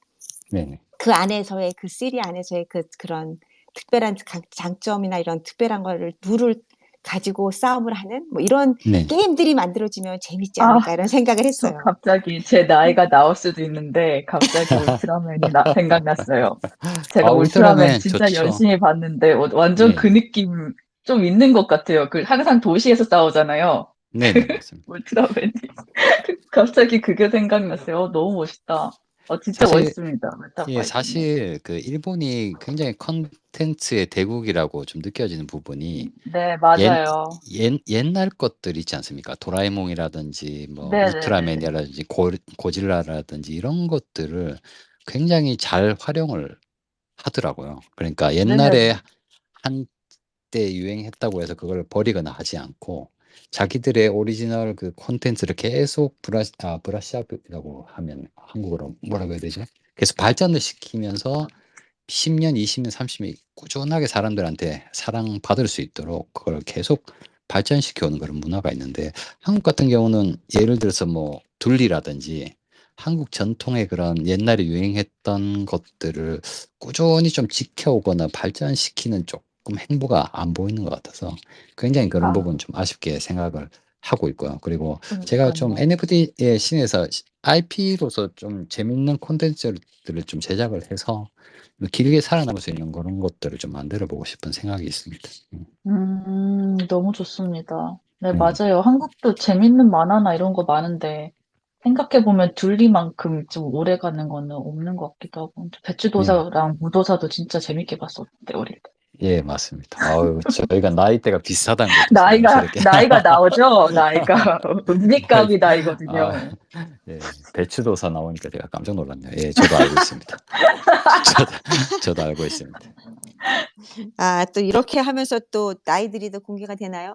네, 네, 그 안에서의 그 시리 안에서의 그런 특별한 장점이나 이런 특별한 거를 룰을 가지고 싸움을 하는 뭐 이런 네. 게임들이 만들어지면 재밌지 않을까 아, 이런 생각을 저 했어요. 갑자기 제 나이가 나올 수도 있는데, 갑자기 울트라맨이 생각났어요. 제가 울트라맨 울트라맨 진짜 좋죠. 열심히 봤는데, 완전 그 예, 느낌 좀 있는 것 같아요. 항상 도시에서 싸우잖아요. 네네, 맞습니다. 울트라맨이. 갑자기 그게 생각났어요. 너무 멋있다. 진짜 사실, 멋있습니다. 예, 메타파이터님. 사실 그 일본이 굉장히 컨텐츠의 대국이라고 좀 느껴지는 부분이 네, 옛, 맞아요. 옛날 것들 있지 않습니까? 도라에몽이라든지 뭐 네네네네. 울트라맨이라든지 고질라라든지 이런 것들을 굉장히 잘 활용을 하더라고요. 그러니까 옛날에 네네네. 한때 유행했다고 해서 그걸 버리거나 하지 않고 자기들의 오리지널 그 콘텐츠를 계속 브라시업이라고 하면 한국어로 뭐라고 해야 되죠? 계속 발전을 시키면서 10년, 20년, 30년 꾸준하게 사람들한테 사랑받을 수 있도록 그걸 계속 발전시켜 오는 그런 문화가 있는데 한국 같은 경우는 예를 들어서 뭐 둘리라든지 한국 전통의 그런 옛날에 유행했던 것들을 꾸준히 좀 지켜오거나 발전시키는 조금 행보가 안 보이는 것 같아서 굉장히 그런 아, 부분 좀 아쉽게 생각을 하고 있고요. 그리고 제가 좀 그러니까요. NFT의 신에서 IP로서 좀 재밌는 콘텐츠들을 좀 제작을 해서 길게 살아남을 수 있는 그런 것들을 좀 만들어 보고 싶은 생각이 있습니다. 너무 좋습니다. 네, 네. 맞아요. 한국도 재밌는 만화나 이런 거 많은데, 생각해보면 둘리만큼 좀 오래 가는 거는 없는 것 같기도 하고, 네. 배추도사랑 무도사도 진짜 재밌게 봤었는데, 어릴 때. 예, 맞습니다. 아유, 저희가 나이대가 비슷하다는 것도 새삼스럽게. 나이가 나오죠? 나이가. 나이, 음식감이 아, 나이거든요. 예, 배추도사 나오니까 제가 깜짝 놀랐네요. 예, 저도 알고 있습니다. 저도 알고 있습니다. 아, 또 이렇게 하면서 또 나이들이 더 공개가 되나요?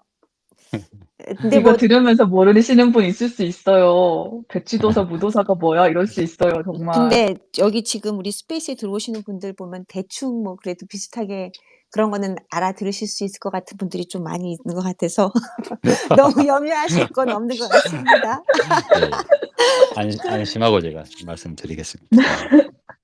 근데 이거 뭐 들으면서 모르시는 분 있을 수 있어요. 배추도사, 무도사가 뭐야? 이럴 수 있어요, 정말. 근데 여기 지금 우리 스페이스에 들어오시는 분들 보면 대충 뭐 그래도 비슷하게 그런 거는 알아들으실 수 있을 것 같은 분들이 좀 많이 있는 것 같아서 너무 염려하실 건 없는 것 같습니다. 예, 안심하고 제가 말씀드리겠습니다.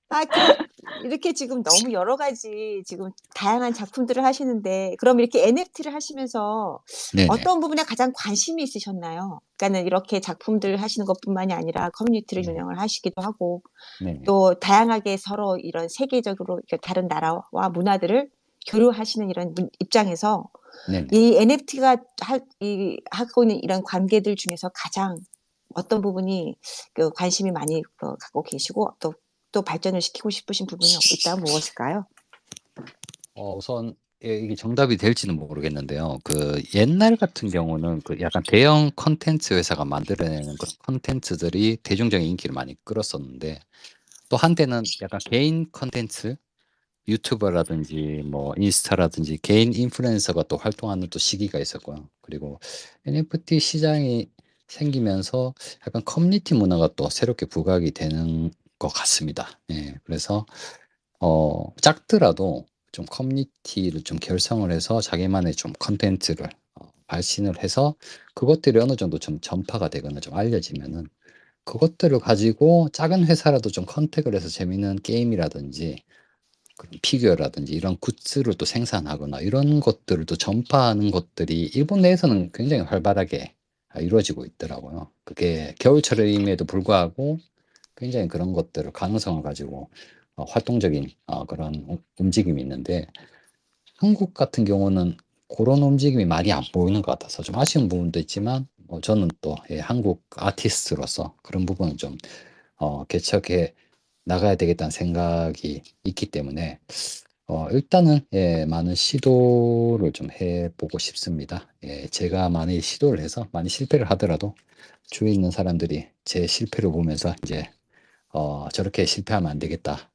그럼 이렇게 지금 너무 여러 가지 지금 다양한 작품들을 하시는데 그럼 이렇게 NFT를 하시면서 네네. 어떤 부분에 가장 관심이 있으셨나요? 그러니까는 이렇게 작품들 하시는 것뿐만이 아니라 커뮤니티를 네, 운영을 하시기도 하고 네네. 또 다양하게 서로 이런 세계적으로 이렇게 다른 나라와 문화들을 교류하시는 이런 입장에서 네네. 이 NFT가 하고 있는 이런 관계들 중에서 가장 어떤 부분이 그 관심이 많이 갖고 계시고 또 발전을 시키고 싶으신 부분이 있다면 무엇일까요? 우선 이게 정답이 될지는 모르겠는데요. 그 옛날 같은 경우는 그 약간 대형 콘텐츠 회사가 만들어내는 그런 콘텐츠들이 대중적인 인기를 많이 끌었었는데, 또 한때는 약간 개인 콘텐츠, 유튜버라든지 뭐 인스타라든지 개인 인플루엔서가 또 활동하는 또 시기가 있었고요. 그리고 NFT 시장이 생기면서 약간 커뮤니티 문화가 또 새롭게 부각이 되는 것 같습니다. 예, 그래서 작더라도 좀 커뮤니티를 좀 결성을 해서 자기만의 좀 컨텐츠를 발신을 해서 그것들이 어느 정도 좀 전파가 되거나 좀 알려지면은 그것들을 가지고 작은 회사라도 좀 컨택을 해서 재밌는 게임이라든지 그런 피규어라든지 이런 굿즈를 또 생산하거나 이런 것들을 또 전파하는 것들이 일본 내에서는 굉장히 활발하게 이루어지고 있더라고요. 그게 겨울철임에도 불구하고 굉장히 그런 것들을 가능성을 가지고 활동적인 그런 움직임이 있는데, 한국 같은 경우는 그런 움직임이 많이 안 보이는 것 같아서 좀 아쉬운 부분도 있지만, 저는 또 한국 아티스트로서 그런 부분을 좀 개척해 나가야 되겠다는 생각이 있기 때문에 일단은 많은 시도를 좀 해보고 싶습니다. 제가 많이 시도를 해서 많이 실패를 하더라도 주위에 있는 사람들이 제 실패를 보면서 이제 저렇게 실패하면 안 되겠다.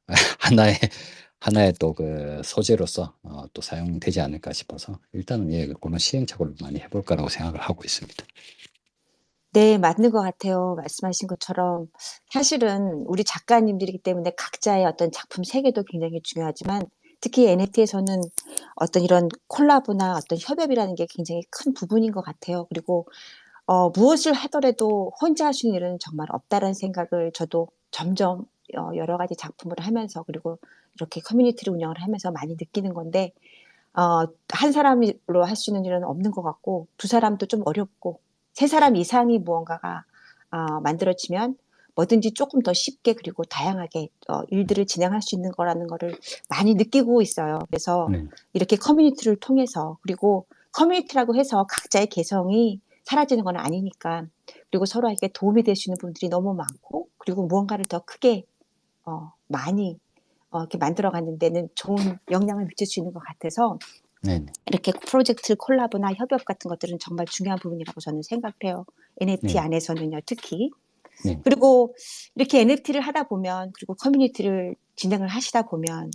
하나의 또 그 소재로서 또 사용되지 않을까 싶어서 일단은 그런 시행착오를 많이 해볼까라고 생각을 하고 있습니다. 네, 맞는 것 같아요. 말씀하신 것처럼 사실은 우리 작가님들이기 때문에 각자의 어떤 작품 세계도 굉장히 중요하지만 특히 NFT에서는 어떤 이런 콜라보나 어떤 협업이라는 게 굉장히 큰 부분인 것 같아요. 그리고 무엇을 하더라도 혼자 할 수 있는 일은 정말 없다라는 생각을 저도 점점 여러 가지 작품을 하면서 그리고 이렇게 커뮤니티를 운영을 하면서 많이 느끼는 건데 한 사람으로 할 수 있는 일은 없는 것 같고 두 사람도 좀 어렵고 세 사람 이상이 무언가가 만들어지면 뭐든지 조금 더 쉽게 그리고 다양하게 일들을 진행할 수 있는 거라는 거를 많이 느끼고 있어요. 그래서 네. 이렇게 커뮤니티를 통해서 그리고 커뮤니티라고 해서 각자의 개성이 사라지는 건 아니니까 그리고 서로에게 도움이 될 수 있는 분들이 너무 많고 그리고 무언가를 더 크게 많이 이렇게 만들어가는 데는 좋은 영향을 미칠 수 있는 것 같아서 네. 이렇게 프로젝트 콜라보나 협업 같은 것들은 정말 중요한 부분이라고 저는 생각해요. NFT 네. 안에서는요, 특히. 네. 그리고 이렇게 NFT를 하다 보면 그리고 커뮤니티를 진행을 하시다 보면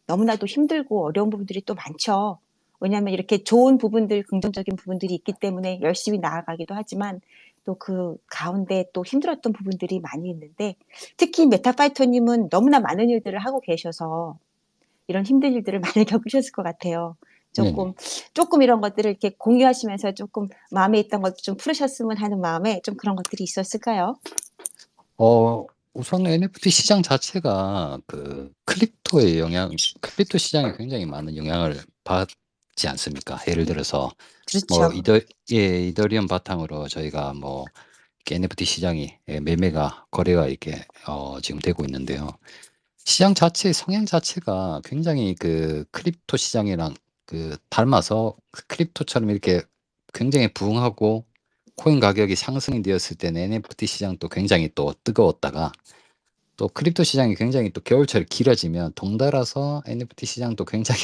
너무나도 힘들고 어려운 부분들이 또 많죠. 왜냐하면 이렇게 좋은 부분들, 긍정적인 부분들이 있기 때문에 열심히 나아가기도 하지만 또 그 가운데 또 힘들었던 부분들이 많이 있는데 특히 메타파이터님은 너무나 많은 일들을 하고 계셔서 이런 힘든 일들을 많이 겪으셨을 것 같아요. 네. 네. 조금 이런 것들을 이렇게 공유하시면서 조금 마음에 있던 것도 좀 풀으셨으면 하는 마음에 좀 그런 것들이 있었을까요? 우선 NFT 시장 자체가 그 크립토 시장에 굉장히 많은 영향을 받지 않습니까? 예를 들어서 뭐 그렇죠. 이더리움 바탕으로 저희가 뭐 이렇게 NFT 시장이 매매가 거래가 이렇게 지금 되고 있는데요. 시장 자체의 성향 자체가 굉장히 그 크립토 시장이랑 그 닮아서 크립토처럼 이렇게 굉장히 부흥하고 코인 가격이 상승이 되었을 때는 NFT 시장도 굉장히 또 뜨거웠다가 또 크립토 시장이 굉장히 또 겨울철이 길어지면 덩달아서 NFT 시장도 굉장히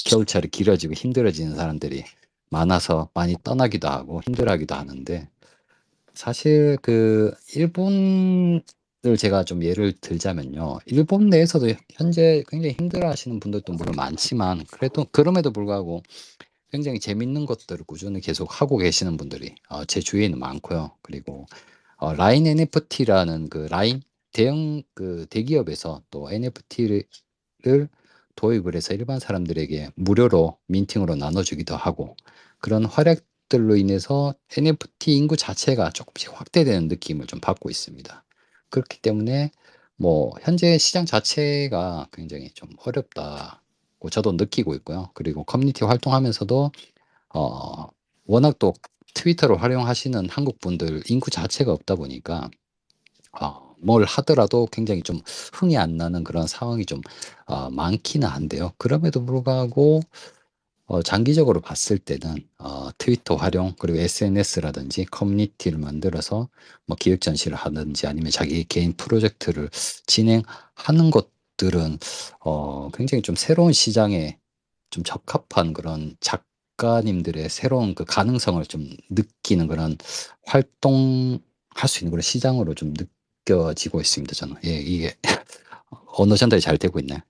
겨울철이 길어지고 힘들어지는 사람들이 많아서 많이 떠나기도 하고 힘들어하기도 하는데, 사실 그 일본을 제가 좀 예를 들자면요. 일본 내에서도 현재 굉장히 힘들어하시는 분들도 물론 많지만 그래도 그럼에도 불구하고 굉장히 재밌는 것들을 꾸준히 계속 하고 계시는 분들이 제 주위에는 많고요. 그리고 라인 NFT라는 그 라인 대형 그 대기업에서 또 NFT를 도입을 해서 일반 사람들에게 무료로 민팅으로 나눠주기도 하고, 그런 활약들로 인해서 NFT 인구 자체가 조금씩 확대되는 느낌을 좀 받고 있습니다. 그렇기 때문에 뭐 현재 시장 자체가 굉장히 좀 어렵다고 저도 느끼고 있고요. 그리고 커뮤니티 활동하면서도 어 워낙 또 트위터를 활용하시는 한국 분들 인구 자체가 없다 보니까 뭘 하더라도 굉장히 좀 흥이 안 나는 그런 상황이 좀 많기는 한데요. 그럼에도 불구하고 장기적으로 봤을 때는 트위터 활용 그리고 SNS라든지 커뮤니티를 만들어서 뭐 기획 전시를 하든지 아니면 자기 개인 프로젝트를 진행하는 것들은 굉장히 좀 새로운 시장에 좀 적합한 그런 작가님들의 새로운 그 가능성을 좀 느끼는 그런 활동할 수 있는 그런 시장으로 좀 느껴지고 있습니다. 저는. 예, 이게 언어 전달이 잘 되고 있나요?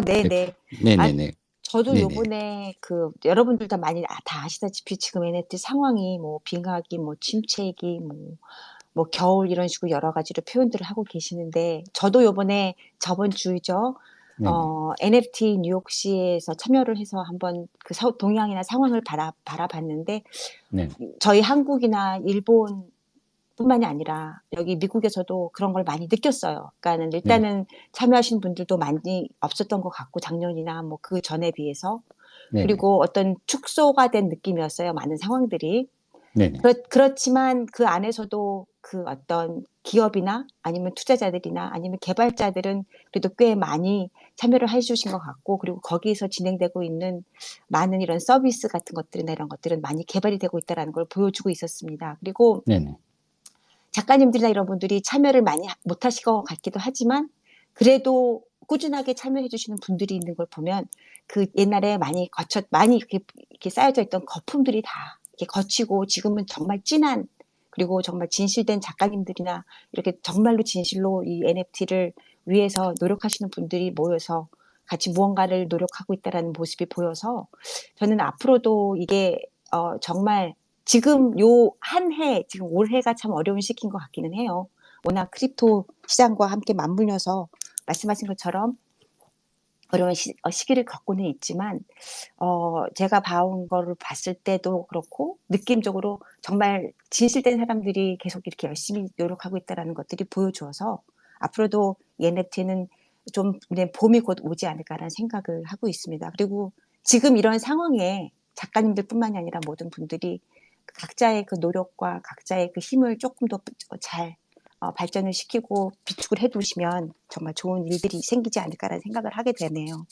네네. 네네네. 저도 네네. 요번에 여러분들 다 많이 다 아시다시피 지금 NFT 상황이 뭐 빙하기, 뭐 침체기, 뭐 겨울 이런 식으로 여러 가지로 표현들을 하고 계시는데 저도 요번에 저번 주죠. 네네. NFT 뉴욕시에서 참여를 해서 한번 그 동향이나 상황을 바라봤는데 네. 저희 한국이나 일본뿐만이 아니라 여기 미국에서도 그런 걸 많이 느꼈어요. 그러니까는 일단은 참여하신 분들도 많이 없었던 것 같고 작년이나 뭐 그 전에 비해서 네네. 그리고 어떤 축소가 된 느낌이었어요. 많은 상황들이. 네네. 그렇지만 그 안에서도 그 어떤 기업이나 아니면 투자자들이나 아니면 개발자들은 그래도 꽤 많이 참여를 해주신 것 같고 그리고 거기에서 진행되고 있는 많은 이런 서비스 같은 것들이나 이런 것들은 많이 개발이 되고 있다는 걸 보여주고 있었습니다. 그리고 네네. 작가님들이나 이런 분들이 참여를 많이 못하실 것 같기도 하지만 그래도 꾸준하게 참여해 주시는 분들이 있는 걸 보면 그 옛날에 많이 이렇게 쌓여져 있던 거품들이 다 이렇게 거치고 지금은 정말 진한 그리고 정말 진실된 작가님들이나 이렇게 정말로 진실로 이 NFT를 위해서 노력하시는 분들이 모여서 같이 무언가를 노력하고 있다라는 모습이 보여서 저는 앞으로도 이게 정말 지금 요 한 해, 지금 올해가 참 어려운 시기인 것 같기는 해요. 워낙 크립토 시장과 함께 맞물려서 말씀하신 것처럼 어려운 시기를 겪고는 있지만, 제가 봐온 거를 봤을 때도 그렇고, 느낌적으로 정말 진실된 사람들이 계속 이렇게 열심히 노력하고 있다는 것들이 보여주어서 앞으로도 이 NFT는 좀 봄이 곧 오지 않을까라는 생각을 하고 있습니다. 그리고 지금 이런 상황에 작가님들뿐만이 아니라 모든 분들이 각자의 그 노력과 각자의 그 힘을 조금 더 잘 발전을 시키고 비축을 해두시면 정말 좋은 일들이 생기지 않을까라는 생각을 하게 되네요.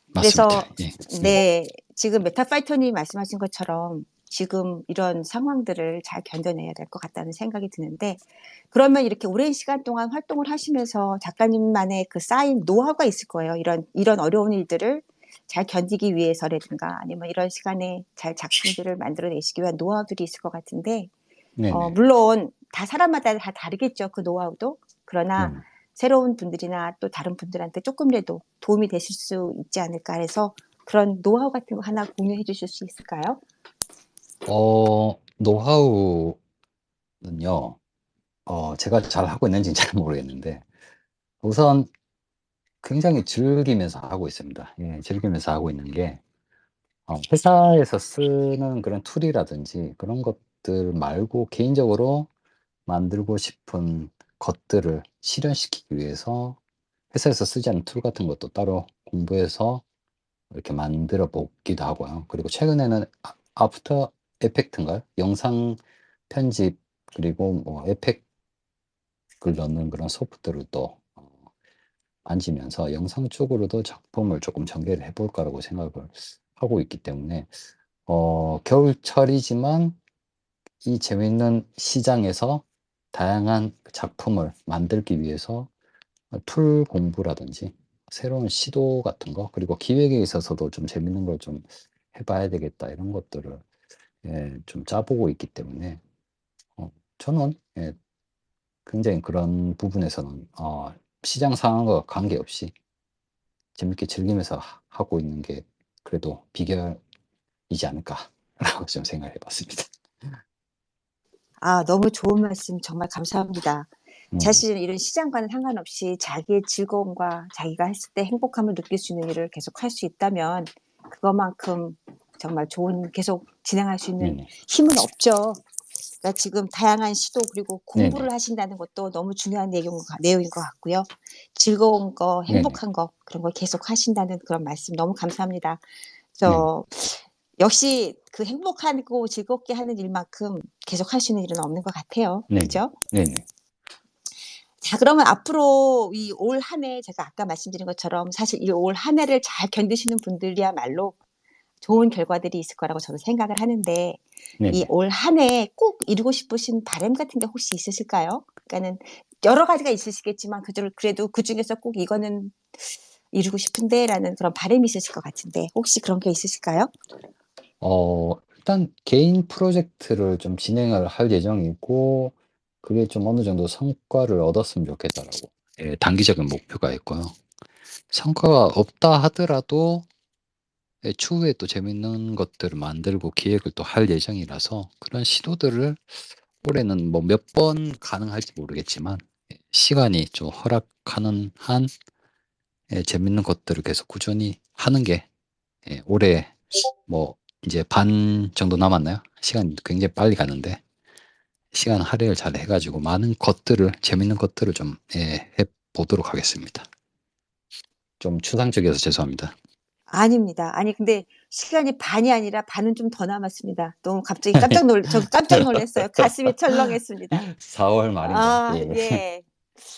맞습니다. 그래서 예. 네, 지금 메타파이터님이 말씀하신 것처럼 지금 이런 상황들을 잘 견뎌내야 될 것 같다는 생각이 드는데 그러면 이렇게 오랜 시간 동안 활동을 하시면서 작가님만의 그 쌓인 노하우가 있을 거예요. 이런 어려운 일들을 잘 견디기 위해서라든가 아니면 이런 시간에 잘 작품들을 만들어내시기 위한 노하우들이 있을 것 같은데 네네. 물론 다 사람마다 다 다르겠죠. 그 노하우도. 그러나 네네. 새로운 분들이나 또 다른 분들한테 조금이라도 도움이 되실 수 있지 않을까 해서 그런 노하우 같은 거 하나 공유해 주실 수 있을까요? 노하우는요, 제가 잘 하고 있는지는 잘 모르겠는데, 우선 굉장히 즐기면서 하고 있습니다. 예, 즐기면서 하고 있는 게, 회사에서 쓰는 그런 툴이라든지 그런 것들 말고 개인적으로 만들고 싶은 것들을 실현시키기 위해서 회사에서 쓰지 않는 툴 같은 것도 따로 공부해서 이렇게 만들어 보기도 하고요. 그리고 최근에는 아프터 에펙트인가요? 영상 편집 그리고 뭐 에펙을 넣는 그런 소프트를 또 만지면서 영상 쪽으로도 작품을 조금 전개를 해 볼까라고 생각을 하고 있기 때문에 겨울철이지만 이 재미있는 시장에서 다양한 작품을 만들기 위해서 툴 공부라든지 새로운 시도 같은 거 그리고 기획에 있어서도 좀 재밌는 걸 좀 해 봐야 되겠다 이런 것들을 좀 짜 보고 있기 때문에 저는 굉장히 그런 부분에서는 시장 상황과 관계없이 재밌게 즐기면서 하고 있는 게 그래도 비결이지 않을까라고 좀 생각해 봤습니다. 너무 좋은 말씀 정말 감사합니다. 음. 사실 이런 시장과는 상관없이 자기의 즐거움과 자기가 했을 때 행복함을 느낄 수 있는 일을 계속 할 수 있다면 그것만큼 정말 좋은 계속 진행할 수 있는 네네. 힘은 없죠. 그러니까 지금 다양한 시도 그리고 네네. 공부를 하신다는 것도 너무 중요한 내용인 것 같고요. 즐거운 거, 네네. 행복한 거 그런 걸 계속 하신다는 그런 말씀 너무 감사합니다. 네네. 역시 그 행복하고 즐겁게 하는 일만큼 계속 할 수 있는 일은 없는 것 같아요. 네네. 그죠? 네네. 자, 그러면 앞으로 이 올 한 해 제가 아까 말씀드린 것처럼 사실 이 올 한 해를 잘 견디시는 분들이야말로 좋은 결과들이 있을 거라고 저는 생각을 하는데 이 네네. 올 한 해 꼭 이루고 싶으신 바람 같은 게 혹시 있으실까요? 그러니까는 여러 가지가 있으시겠지만 그래도 그중에서 꼭 이거는 이루고 싶은데라는 그런 바람이 있으실 것 같은데 혹시 그런 게 있으실까요? 일단 개인 프로젝트를 좀 진행을 할 예정이고 그게 좀 어느 정도 성과를 얻었으면 좋겠다라고 단기적인 목표가 있고요. 성과가 없다 하더라도 추후에 또 재밌는 것들을 만들고 기획을 또 할 예정이라서 그런 시도들을 올해는 뭐 몇 번 가능할지 모르겠지만 시간이 좀 허락하는 한 재밌는 것들을 계속 꾸준히 하는 게 올해 뭐 이제 반 정도 남았나요? 시간이 굉장히 빨리 가는데 시간 할애를 잘 해가지고 많은 것들을 재밌는 것들을 좀 해보도록 하겠습니다. 좀 추상적이어서 죄송합니다. 아닙니다. 아니 근데 시간이 반이 아니라 반은 좀 더 남았습니다. 너무 갑자기 저 깜짝 놀랐어요. 가슴이 철렁했습니다. 4월 말인가요? 아, 예. 예.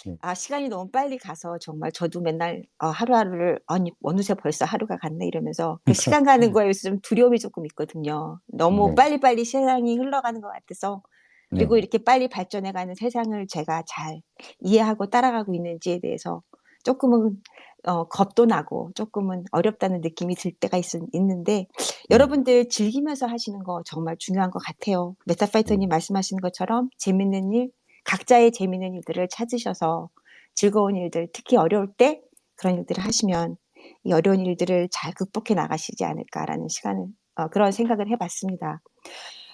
예. 아, 시간이 너무 빨리 가서 정말 저도 맨날 하루하루를 아니 어느새 벌써 하루가 갔네 이러면서 그 시간 가는 거에 요새 좀 두려움이 조금 있거든요. 너무 네. 빨리빨리 세상이 흘러가는 것 같아서 그리고 네. 이렇게 빨리 발전해가는 세상을 제가 잘 이해하고 따라가고 있는지에 대해서 조금은 겁도 나고 조금은 어렵다는 느낌이 들 때가 있는데 여러분들 즐기면서 하시는 거 정말 중요한 것 같아요. 메타파이터님 말씀하시는 것처럼 재밌는 일, 각자의 재밌는 일들을 찾으셔서 즐거운 일들, 특히 어려울 때 그런 일들을 하시면 이 어려운 일들을 잘 극복해 나가시지 않을까라는 그런 생각을 해봤습니다.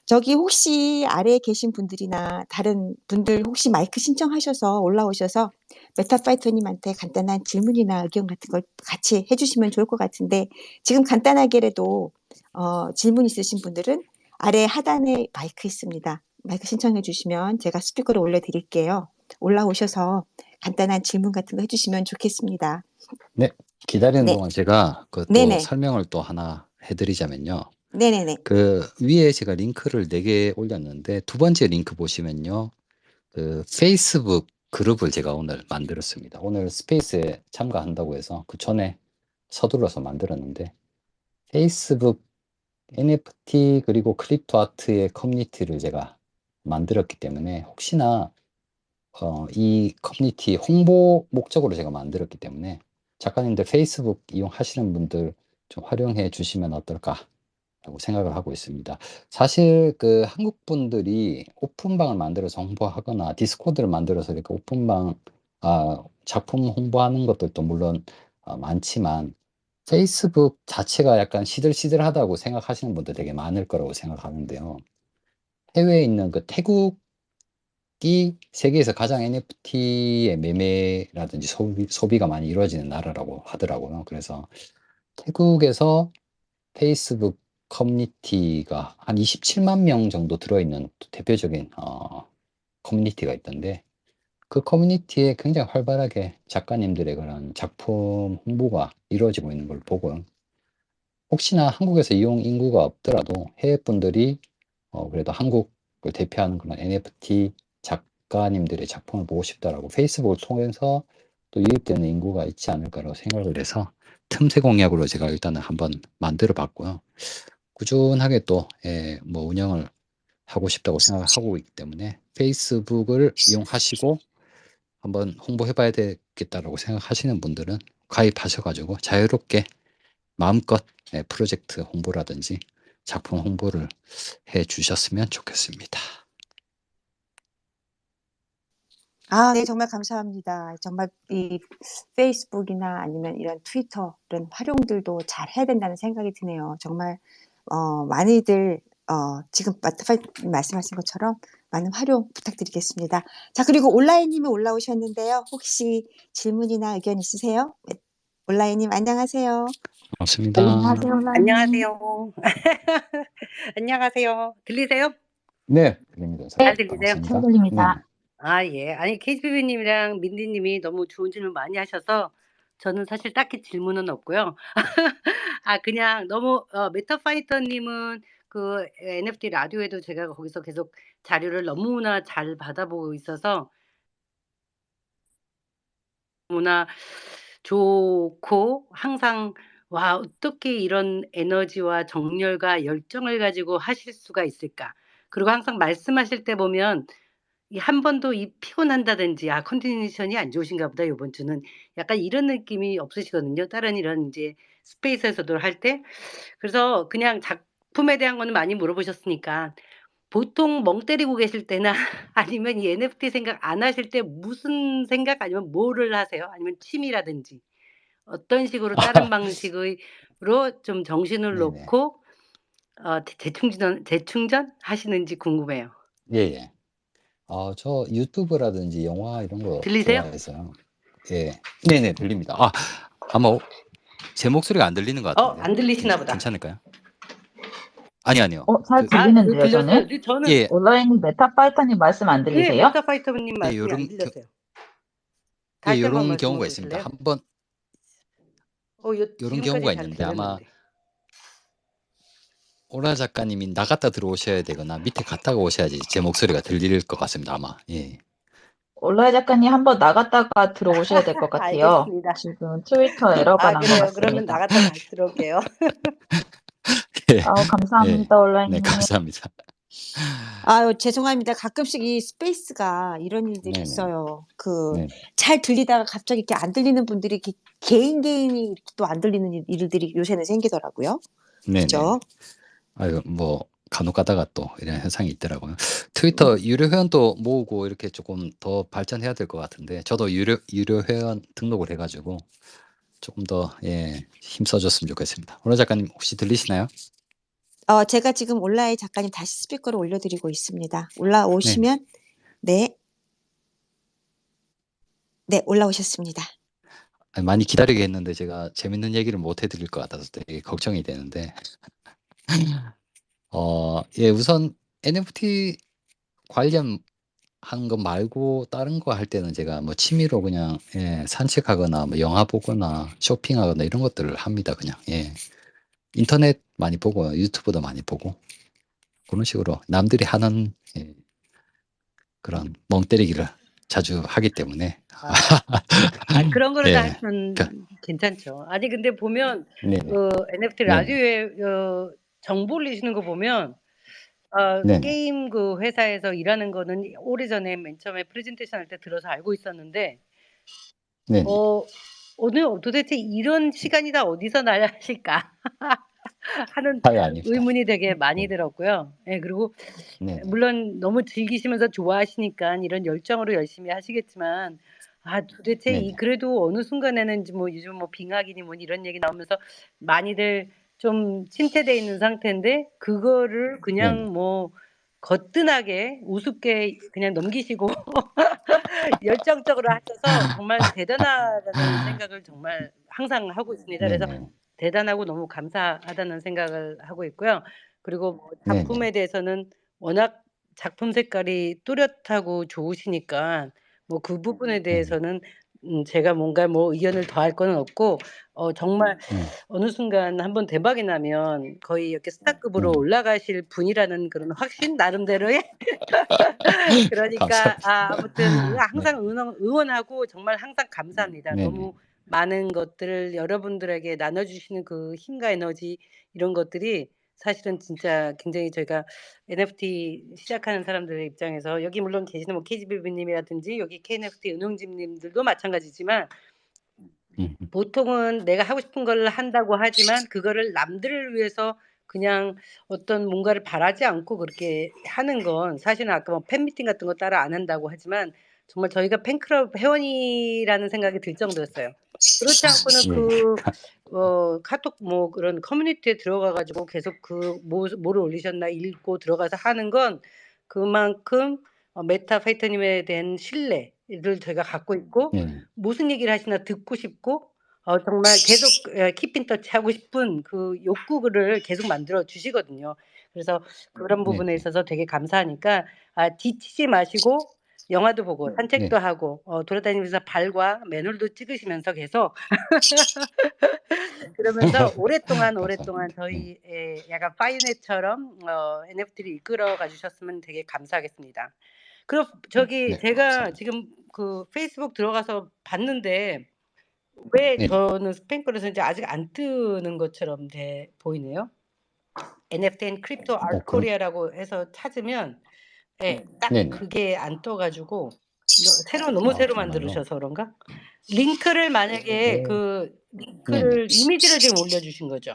저기 혹시 아래에 계신 분들이나 다른 분들 혹시 마이크 신청하셔서 올라오셔서 메타파이터님한테 간단한 질문이나 의견 같은 걸 같이 해주시면 좋을 것 같은데 지금 간단하게라도 질문 있으신 분들은 아래 하단에 마이크 있습니다. 마이크 신청해 주시면 제가 스피커로 올려드릴게요. 올라오셔서 간단한 질문 같은 거 해주시면 좋겠습니다. 네. 기다리는 네, 동안 제가 그 또 네네, 설명을 또 하나 해드리자면요. 네네네. 그 위에 제가 링크를 4개 올렸는데 두 번째 링크 보시면요. 그 페이스북 그룹을 제가 오늘 만들었습니다. 오늘 스페이스에 참가한다고 해서 그 전에 서둘러서 만들었는데 페이스북 NFT 그리고 크립토 아트의 커뮤니티를 제가 만들었기 때문에 혹시나 이 커뮤니티 홍보 목적으로 제가 만들었기 때문에 작가님들 페이스북 이용하시는 분들 좀 활용해 주시면 어떨까라고 생각을 하고 있습니다. 사실 그 한국 분들이 오픈방을 만들어서 홍보하거나 디스코드를 만들어서 이렇게 오픈방 작품 홍보하는 것들도 물론 많지만 페이스북 자체가 약간 시들시들하다고 생각하시는 분들 되게 많을 거라고 생각하는데요. 해외에 있는 그 태국이 세계에서 가장 NFT의 매매라든지 소비가 많이 이루어지는 나라라고 하더라고요. 그래서 태국에서 페이스북 커뮤니티가 한 27만 명 정도 들어있는 대표적인 커뮤니티가 있던데 그 커뮤니티에 굉장히 활발하게 작가님들의 그런 작품 홍보가 이루어지고 있는 걸 보고 혹시나 한국에서 이용 인구가 없더라도 해외 분들이 그래도 한국을 대표하는 그런 NFT 작가님들의 작품을 보고 싶다라고 페이스북을 통해서 또 유입되는 인구가 있지 않을까라고 생각을 해서 틈새 공약으로 제가 일단은 한번 만들어 봤고요. 꾸준하게 또 뭐 운영을 하고 싶다고 생각하고 있기 때문에 페이스북을 이용하시고 한번 홍보해 봐야 되겠다라고 생각하시는 분들은 가입하셔 가지고 자유롭게 마음껏 프로젝트 홍보라든지 작품 홍보를 해 주셨으면 좋겠습니다. 아, 네, 정말 감사합니다. 정말 이 페이스북이나 아니면 이런 트위터 이런 활용들도 잘 해야 된다는 생각이 드네요. 정말 많이들 지금 말씀하신 것처럼 많은 활용 부탁드리겠습니다. 자, 그리고 온라인님이 올라오셨는데요. 혹시 질문이나 의견 있으세요? 네, 온라인님 안녕하세요. 고맙습니다. 안녕하세요, 라님. 안녕하세요. 안녕하세요. 들리세요? 네, 들립니다. 잘 들리세요? 반갑습니다. 잘 들립니다. 네. 아, 예. 아니, KGB님이랑 민디님이 너무 좋은 질문 많이 하셔서 저는 사실 딱히 질문은 없고요. 그냥 너무 메타파이터님은 그 NFT 라디오에도 제가 거기서 계속 자료를 너무나 잘 받아보고 있어서 너무나 좋고 항상 와 어떻게 이런 에너지와 정열과 열정을 가지고 하실 수가 있을까. 그리고 항상 말씀하실 때 보면 이 한 번도 이 피곤한다든지 '아 컨디션이 안 좋으신가 보다 요번 주는.' 약간 이런 느낌이 없으시거든요. 다른 이런 인제 스페이스에서도 할 때. 그래서 그냥 작품에 대한 거는 많이 물어보셨으니까 보통 멍 때리고 계실 때나 아니면 이 NFT 생각 안 하실 때 무슨 생각 아니면 뭐를 하세요? 아니면 취미라든지 어떤 식으로 다른 방식의 로 좀 정신을 네네. 놓고 재충전하시는지 궁금해요. 예예. 저 유튜브라든지 영화 이런 거 들리세요? 좋아해서요. 예. 네네. 들립니다. 아마 제 목소리가 안 들리는 것 같은데요. 안 들리시나 보다. 괜찮을까요? 아니요. 잘 아 들리는데요, 들렸어요? 저는? 근데 저는 예. 온라인 메타파이터님 말씀 안 예 들리세요? 메타파이터님 예 말씀이 안 요런 겨 들렸어요. 예 다시 한번 요런 말씀해 경우가 있습니다. 보실래요? 한번 요런 지금까지는 경우가 잘 있는데 아마 들렸는데. 오라 작가님이 나갔다 들어오셔야 되거나 밑에 갔다가 오셔야지 제 목소리가 들릴 것 같습니다, 아마. 예. 온라인 작가님 한번 나갔다가 들어오셔야 될 것 같아요. 알겠습니다. 지금 트위터 에러가 난 것 그래요. 그러면 같습니다. 나갔다 다시 들어올게요. 예. 예. 감사합니다, 네, 온라인님. 감사합니다. 아유, 죄송합니다. 가끔씩 이 스페이스가 이런 일들이 네네. 있어요. 네. 잘 들리다가 갑자기 이렇게 안 들리는 분들이 이렇게 개인이 이렇게 또 안 들리는 일들이 요새는 생기더라고요. 네네. 그죠? 아유, 뭐 간혹 가다가 또 이런 현상이 있더라고요. 트위터 유료 회원도 모으고 이렇게 조금 더 발전해야 될 것 같은데 저도 유료 회원 등록을 해 가지고 조금 더 힘써 줬으면 좋겠습니다. 오라 작가님 혹시 들리시나요? 제가 지금 온라인 작가님 다시 스피커로 올려드리고 있습니다. 네. 올라오시면 네. 네, 올라오셨습니다. 많이 기다리게 했는데 제가 재밌는 얘기를 못 해 드릴 것 같아서 되게 걱정이 되는데 우선 NFT 관련한 것 말고 다른 거 할 때는 제가 뭐 취미로 그냥 산책하거나 뭐 영화 보거나 쇼핑하거나 이런 것들을 합니다, 그냥. 예. 인터넷 많이 보고 유튜브도 많이 보고 그런 식으로 남들이 하는 그런 멍 때리기를 자주 하기 때문에 그런 거를 다 예. 하시면 괜찮죠. 아니 근데 보면 네네. NFT 네네. 라디오에 정보 올리시는 거 보면 네네. 게임 그 회사에서 일하는 거는 오래전에 맨 처음에 프레젠테이션 할 때 들어서 알고 있었는데 네네. 오늘 도대체 이런 시간이 다 어디서 나실까 하는 아닙니다. 의문이 되게 많이 네. 들었고요. 예, 그리고 네네. 물론 너무 즐기시면서 좋아하시니까 이런 열정으로 열심히 하시겠지만 도대체 네네. 그래도 어느 순간에는 이제 뭐 요즘 뭐 빙하기니 뭐 이런 얘기 나오면서 많이들 좀 침체돼 있는 상태인데 그거를 그냥 네네. 뭐 거뜬하게 우습게 그냥 넘기시고 열정적으로 하셔서 정말 대단하다는 생각을 정말 항상 하고 있습니다. 그래서 네네. 대단하고 너무 감사하다는 생각을 하고 있고요. 그리고 뭐 네네. 작품에 대해서는 워낙 작품 색깔이 뚜렷하고 좋으시니까 뭐 그 부분에 네네. 대해서는 제가 뭔가 뭐 의견을 더할 거는 없고 정말 네. 어느 순간 한번 대박이 나면 거의 이렇게 스타급으로 네네. 올라가실 분이라는 그런 확신 나름대로의 그러니까 감사합니다. 아무튼 네. 항상 응원하고 정말 항상 감사합니다. 네네. 너무 많은 것들을 여러분들에게 나눠 주시는 그 힘과 에너지 이런 것들이 사실은 진짜 굉장히 저희가 NFT 시작하는 사람들의 입장에서 여기 물론 계시는 뭐 KGBB 님이라든지 여기 KNFT 은홍집 님들도 마찬가지지만 보통은 내가 하고 싶은 걸 한다고 하지만 그거를 남들을 위해서 그냥 어떤 뭔가를 바라지 않고 그렇게 하는 건 사실은 아까 뭐 팬미팅 같은 거 따로 안 한다고 하지만 정말 저희가 팬클럽 회원이라는 생각이 들 정도였어요. 그렇지 않고는 예. 카톡 뭐 그런 커뮤니티에 들어가 가지고 계속 뭐를 올리셨나 읽고 들어가서 하는 건 그만큼 메타 파이터님에 대한 신뢰를 저희가 갖고 있고 네네. 무슨 얘기를 하시나 듣고 싶고 정말 계속 keep in touch 하고 싶은 그 욕구를 계속 만들어 주시거든요. 그래서 그런 부분에 네네. 있어서 되게 감사하니까 지치지 마시고 영화도 보고 산책도 네. 하고 돌아다니면서 발과 맨홀도 찍으시면서 계속 그러면서 오랫동안 감사합니다. 네. 저희의 약간 파이넷처럼 NFT를 이끌어 가 주셨으면 되게 감사하겠습니다. 그럼 네. 제가 감사합니다. 지금 그 페이스북 들어가서 봤는데 왜 네네. 저는 스팸 그릇인지 아직 안 뜨는 것처럼 보이네요. NFT 앤 크립토 아트 그럼 코리아라고 해서 찾으면 딱 네네. 그게 안 떠가지고 너무 아, 새로 정말요? 만들으셔서 그런가? 링크를 만약에 네네. 링크를 이미지를 지금 올려주신 거죠?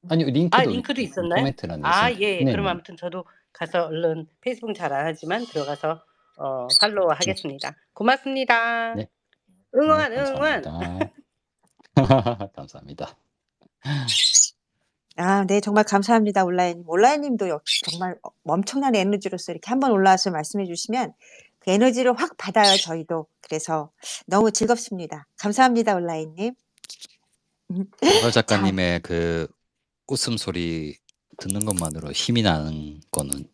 아니요, 링크도 링크도 있었나요? 코멘트란에 있습니다. 그럼 네네. 아무튼 저도 가서 얼른 페이스북 잘 안 하지만 들어가서 팔로우 하겠습니다. 고맙습니다. 네, 응원. 감사합니다. 감사합니다. 네, 정말 감사합니다, 온라인님. 온라인님도 역시 정말 엄청난 에너지로서 이렇게 한번 올라와서 말씀해 주시면 그 에너지를 확 받아요, 저희도. 그래서 너무 즐겁습니다. 감사합니다, 온라인님. 달 자, 작가님의 그 웃음소리 듣는 것만으로 힘이 나는 거는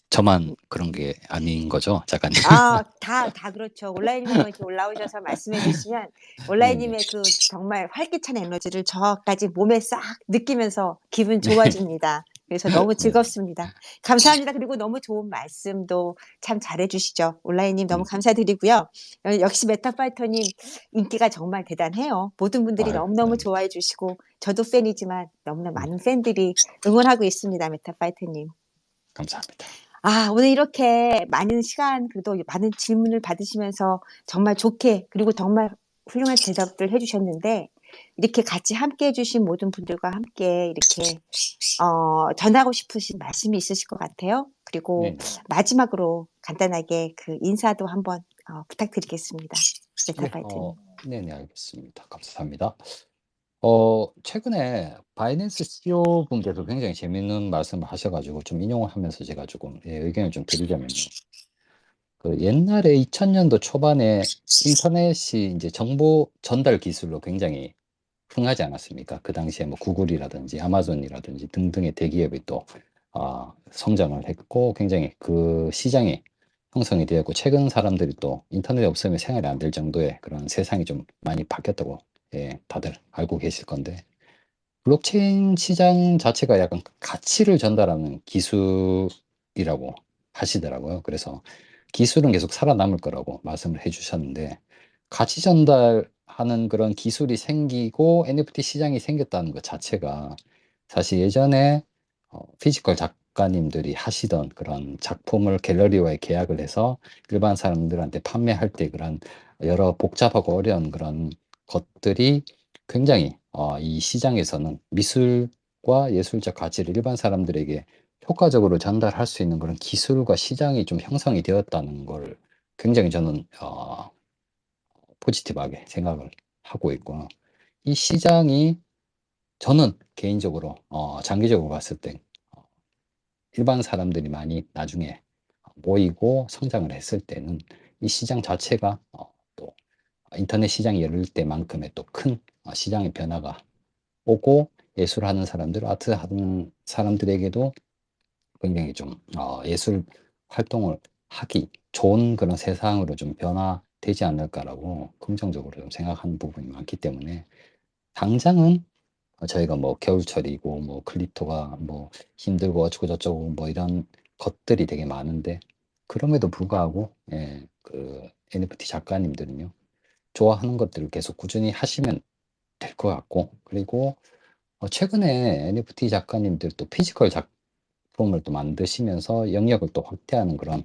저만 그런 게 아닌 거죠, 작가님? 다 그렇죠. 온라인님 한번 이렇게 올라오셔서 말씀해 주시면 네네. 온라인님의 그 정말 활기찬 에너지를 저까지 몸에 싹 느끼면서 기분 좋아집니다. 그래서 너무 네네. 즐겁습니다. 감사합니다. 그리고 너무 좋은 말씀도 참 잘해 주시죠. 온라인님 너무 감사드리고요. 역시 메타파이터님 인기가 정말 대단해요. 모든 분들이 아유, 너무너무 아닙니다. 좋아해 주시고 저도 팬이지만 너무나 네, 많은 팬들이 응원하고 있습니다. 메타파이터님. 감사합니다. 오늘 이렇게 많은 시간, 그래도 많은 질문을 받으시면서 정말 좋게, 그리고 정말 훌륭한 대답들 해주셨는데, 이렇게 같이 함께 해주신 모든 분들과 함께 이렇게, 전하고 싶으신 말씀이 있으실 것 같아요. 그리고 네네. 마지막으로 간단하게 그 인사도 한번 부탁드리겠습니다. 네, 메타파이트님. 네네, 알겠습니다. 감사합니다. 최근에 바이낸스 CEO 분께서 굉장히 재밌는 말씀을 하셔가지고 좀 인용을 하면서 제가 조금 의견을 좀 드리자면요. 그 옛날에 2000년도 초반에 인터넷이 이제 정보 전달 기술로 굉장히 흥하지 않았습니까? 그 당시에 뭐 구글이라든지 아마존이라든지 등등의 대기업이 또 성장을 했고 굉장히 그 시장이 형성이 되었고 최근 사람들이 또 인터넷이 없으면 생활이 안 될 정도의 그런 세상이 좀 많이 바뀌었다고 다들 알고 계실 건데 블록체인 시장 자체가 약간 가치를 전달하는 기술이라고 하시더라고요. 그래서 기술은 계속 살아남을 거라고 말씀을 해주셨는데 가치 전달하는 그런 기술이 생기고 NFT 시장이 생겼다는 것 자체가 사실 예전에 피지컬 작가님들이 하시던 그런 작품을 갤러리와의 계약을 해서 일반 사람들한테 판매할 때 그런 여러 복잡하고 어려운 그런 것들이 굉장히 이 시장에서는 미술과 예술적 가치를 일반 사람들에게 효과적으로 전달할 수 있는 그런 기술과 시장이 좀 형성이 되었다는 걸 굉장히 저는 포지티브하게 생각을 하고 있고 이 시장이 저는 개인적으로 장기적으로 봤을 때 일반 사람들이 많이 나중에 모이고 성장을 했을 때는 이 시장 자체가 또 인터넷 시장이 열릴 때만큼의 또 큰 시장의 변화가 오고 예술하는 사람들, 아트하는 사람들에게도 굉장히 좀 예술 활동을 하기 좋은 그런 세상으로 좀 변화되지 않을까라고 긍정적으로 좀 생각하는 부분이 많기 때문에 당장은 저희가 뭐 겨울철이고 뭐 클립토가 뭐 힘들고 어쩌고 저쩌고 뭐 이런 것들이 되게 많은데 그럼에도 불구하고 그 NFT 작가님들은요 좋아하는 것들을 계속 꾸준히 하시면 될 것 같고 그리고 최근에 NFT 작가님들 또 피지컬 작품을 또 만드시면서 영역을 또 확대하는 그런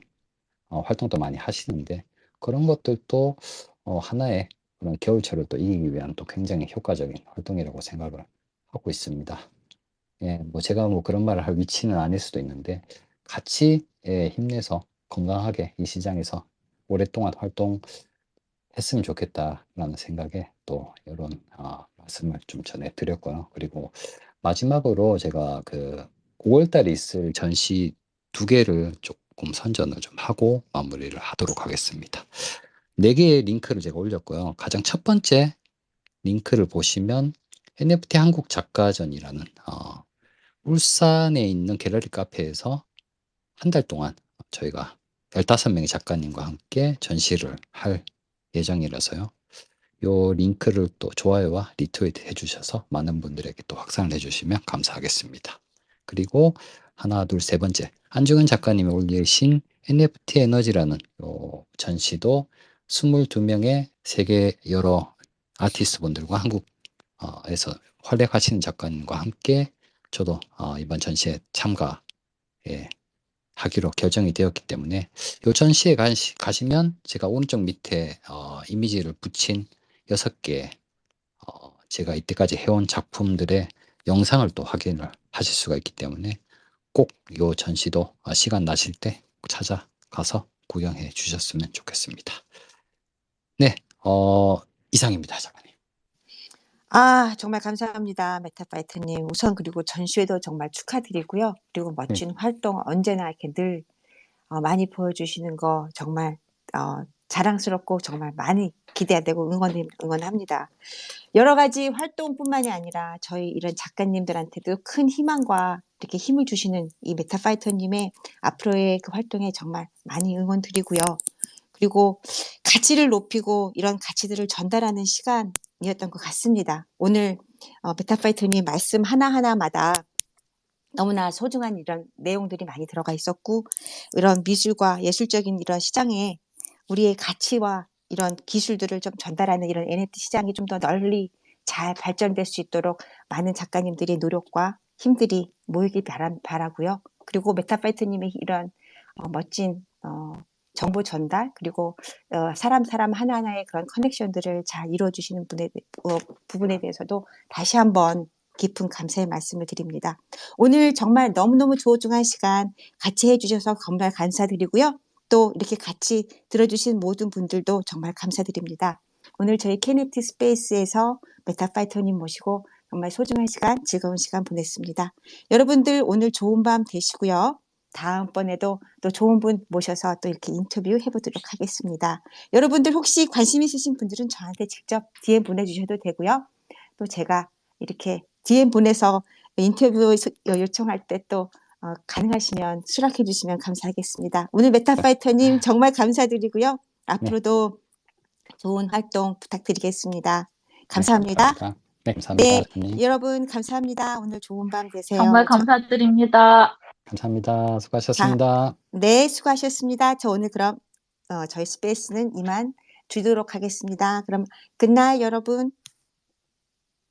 활동도 많이 하시는데 그런 것들도 하나의 그런 겨울철을 또 이기기 위한 또 굉장히 효과적인 활동이라고 생각을 하고 있습니다. 뭐 제가 뭐 그런 말을 할 위치는 아닐 수도 있는데 같이 힘내서 건강하게 이 시장에서 오랫동안 활동했으면 좋겠다라는 생각에 또 이런 말씀을 좀 전해드렸고요. 그리고 마지막으로 제가 그 5월 달에 있을 전시 2개를 조금 선전을 좀 하고 마무리를 하도록 하겠습니다. 4개의 링크를 제가 올렸고요. 가장 첫 번째 링크를 보시면 NFT 한국 작가전이라는 울산에 있는 갤러리 카페에서 한 달 동안 저희가 15명의 작가님과 함께 전시를 할 예정이라서요. 요 링크를 또 좋아요와 리트윗 해주셔서 많은 분들에게 또 확산을 해주시면 감사하겠습니다. 그리고 하나, 둘, 세 번째 안중근 작가님이 올리신 NFT 에너지라는 요 전시도 22명의 세계 여러 아티스트 분들과 한국에서 활약하시는 작가님과 함께 저도 이번 전시에 하기로 결정이 되었기 때문에 이 전시에 가시면 제가 오른쪽 밑에 이미지를 붙인 6개 제가 이때까지 해온 작품들의 영상을 또 확인을 하실 수가 있기 때문에 꼭 이 전시도 시간 나실 때 찾아가서 구경해 주셨으면 좋겠습니다. 네, 이상입니다, 작가님. 정말 감사합니다. 메타파이터님. 우선 그리고 전시회도 정말 축하드리고요. 그리고 멋진 활동 언제나 이렇게 늘 많이 보여주시는 거 정말 자랑스럽고 정말 많이 기대되고 응원합니다. 여러 가지 활동뿐만이 아니라 저희 이런 작가님들한테도 큰 희망과 이렇게 힘을 주시는 이 메타파이터님의 앞으로의 그 활동에 정말 많이 응원 드리고요. 그리고 가치를 높이고 이런 가치들을 전달하는 시간이었던 것 같습니다. 오늘 메타파이터님 말씀 하나하나마다 너무나 소중한 이런 내용들이 많이 들어가 있었고, 이런 미술과 예술적인 이런 시장에 우리의 가치와 이런 기술들을 좀 전달하는 이런 NFT 시장이 좀 더 널리 잘 발전될 수 있도록 많은 작가님들의 노력과 힘들이 모이길 바라고요. 그리고 메타파이터님의 이런 멋진 정보 전달, 그리고 사람 하나하나의 그런 커넥션들을 잘 이루어주시는 부분에 대해서도 다시 한번 깊은 감사의 말씀을 드립니다. 오늘 정말 너무너무 소중한 시간 같이 해주셔서 정말 감사드리고요. 또 이렇게 같이 들어주신 모든 분들도 정말 감사드립니다. 오늘 저희 KNFT 스페이스에서 메타파이터님 모시고 정말 소중한 시간, 즐거운 시간 보냈습니다. 여러분들 오늘 좋은 밤 되시고요. 다음번에도 또 좋은 분 모셔서 또 이렇게 인터뷰 해보도록 하겠습니다. 여러분들 혹시 관심 있으신 분들은 저한테 직접 DM 보내주셔도 되고요. 또 제가 이렇게 DM 보내서 인터뷰 요청할 때 또 가능하시면 수락해 주시면 감사하겠습니다. 오늘 메타파이터님 정말 감사드리고요. 앞으로도 좋은 활동 부탁드리겠습니다. 감사합니다. 네, 감사합니다. 네, 작가님. 여러분 감사합니다. 오늘 좋은 밤 되세요. 정말 감사드립니다. 감사합니다. 수고하셨습니다. 네, 수고하셨습니다. 저 오늘 그럼 저희 스페이스는 이만 주도록 하겠습니다. 그럼 굿나잇 여러분.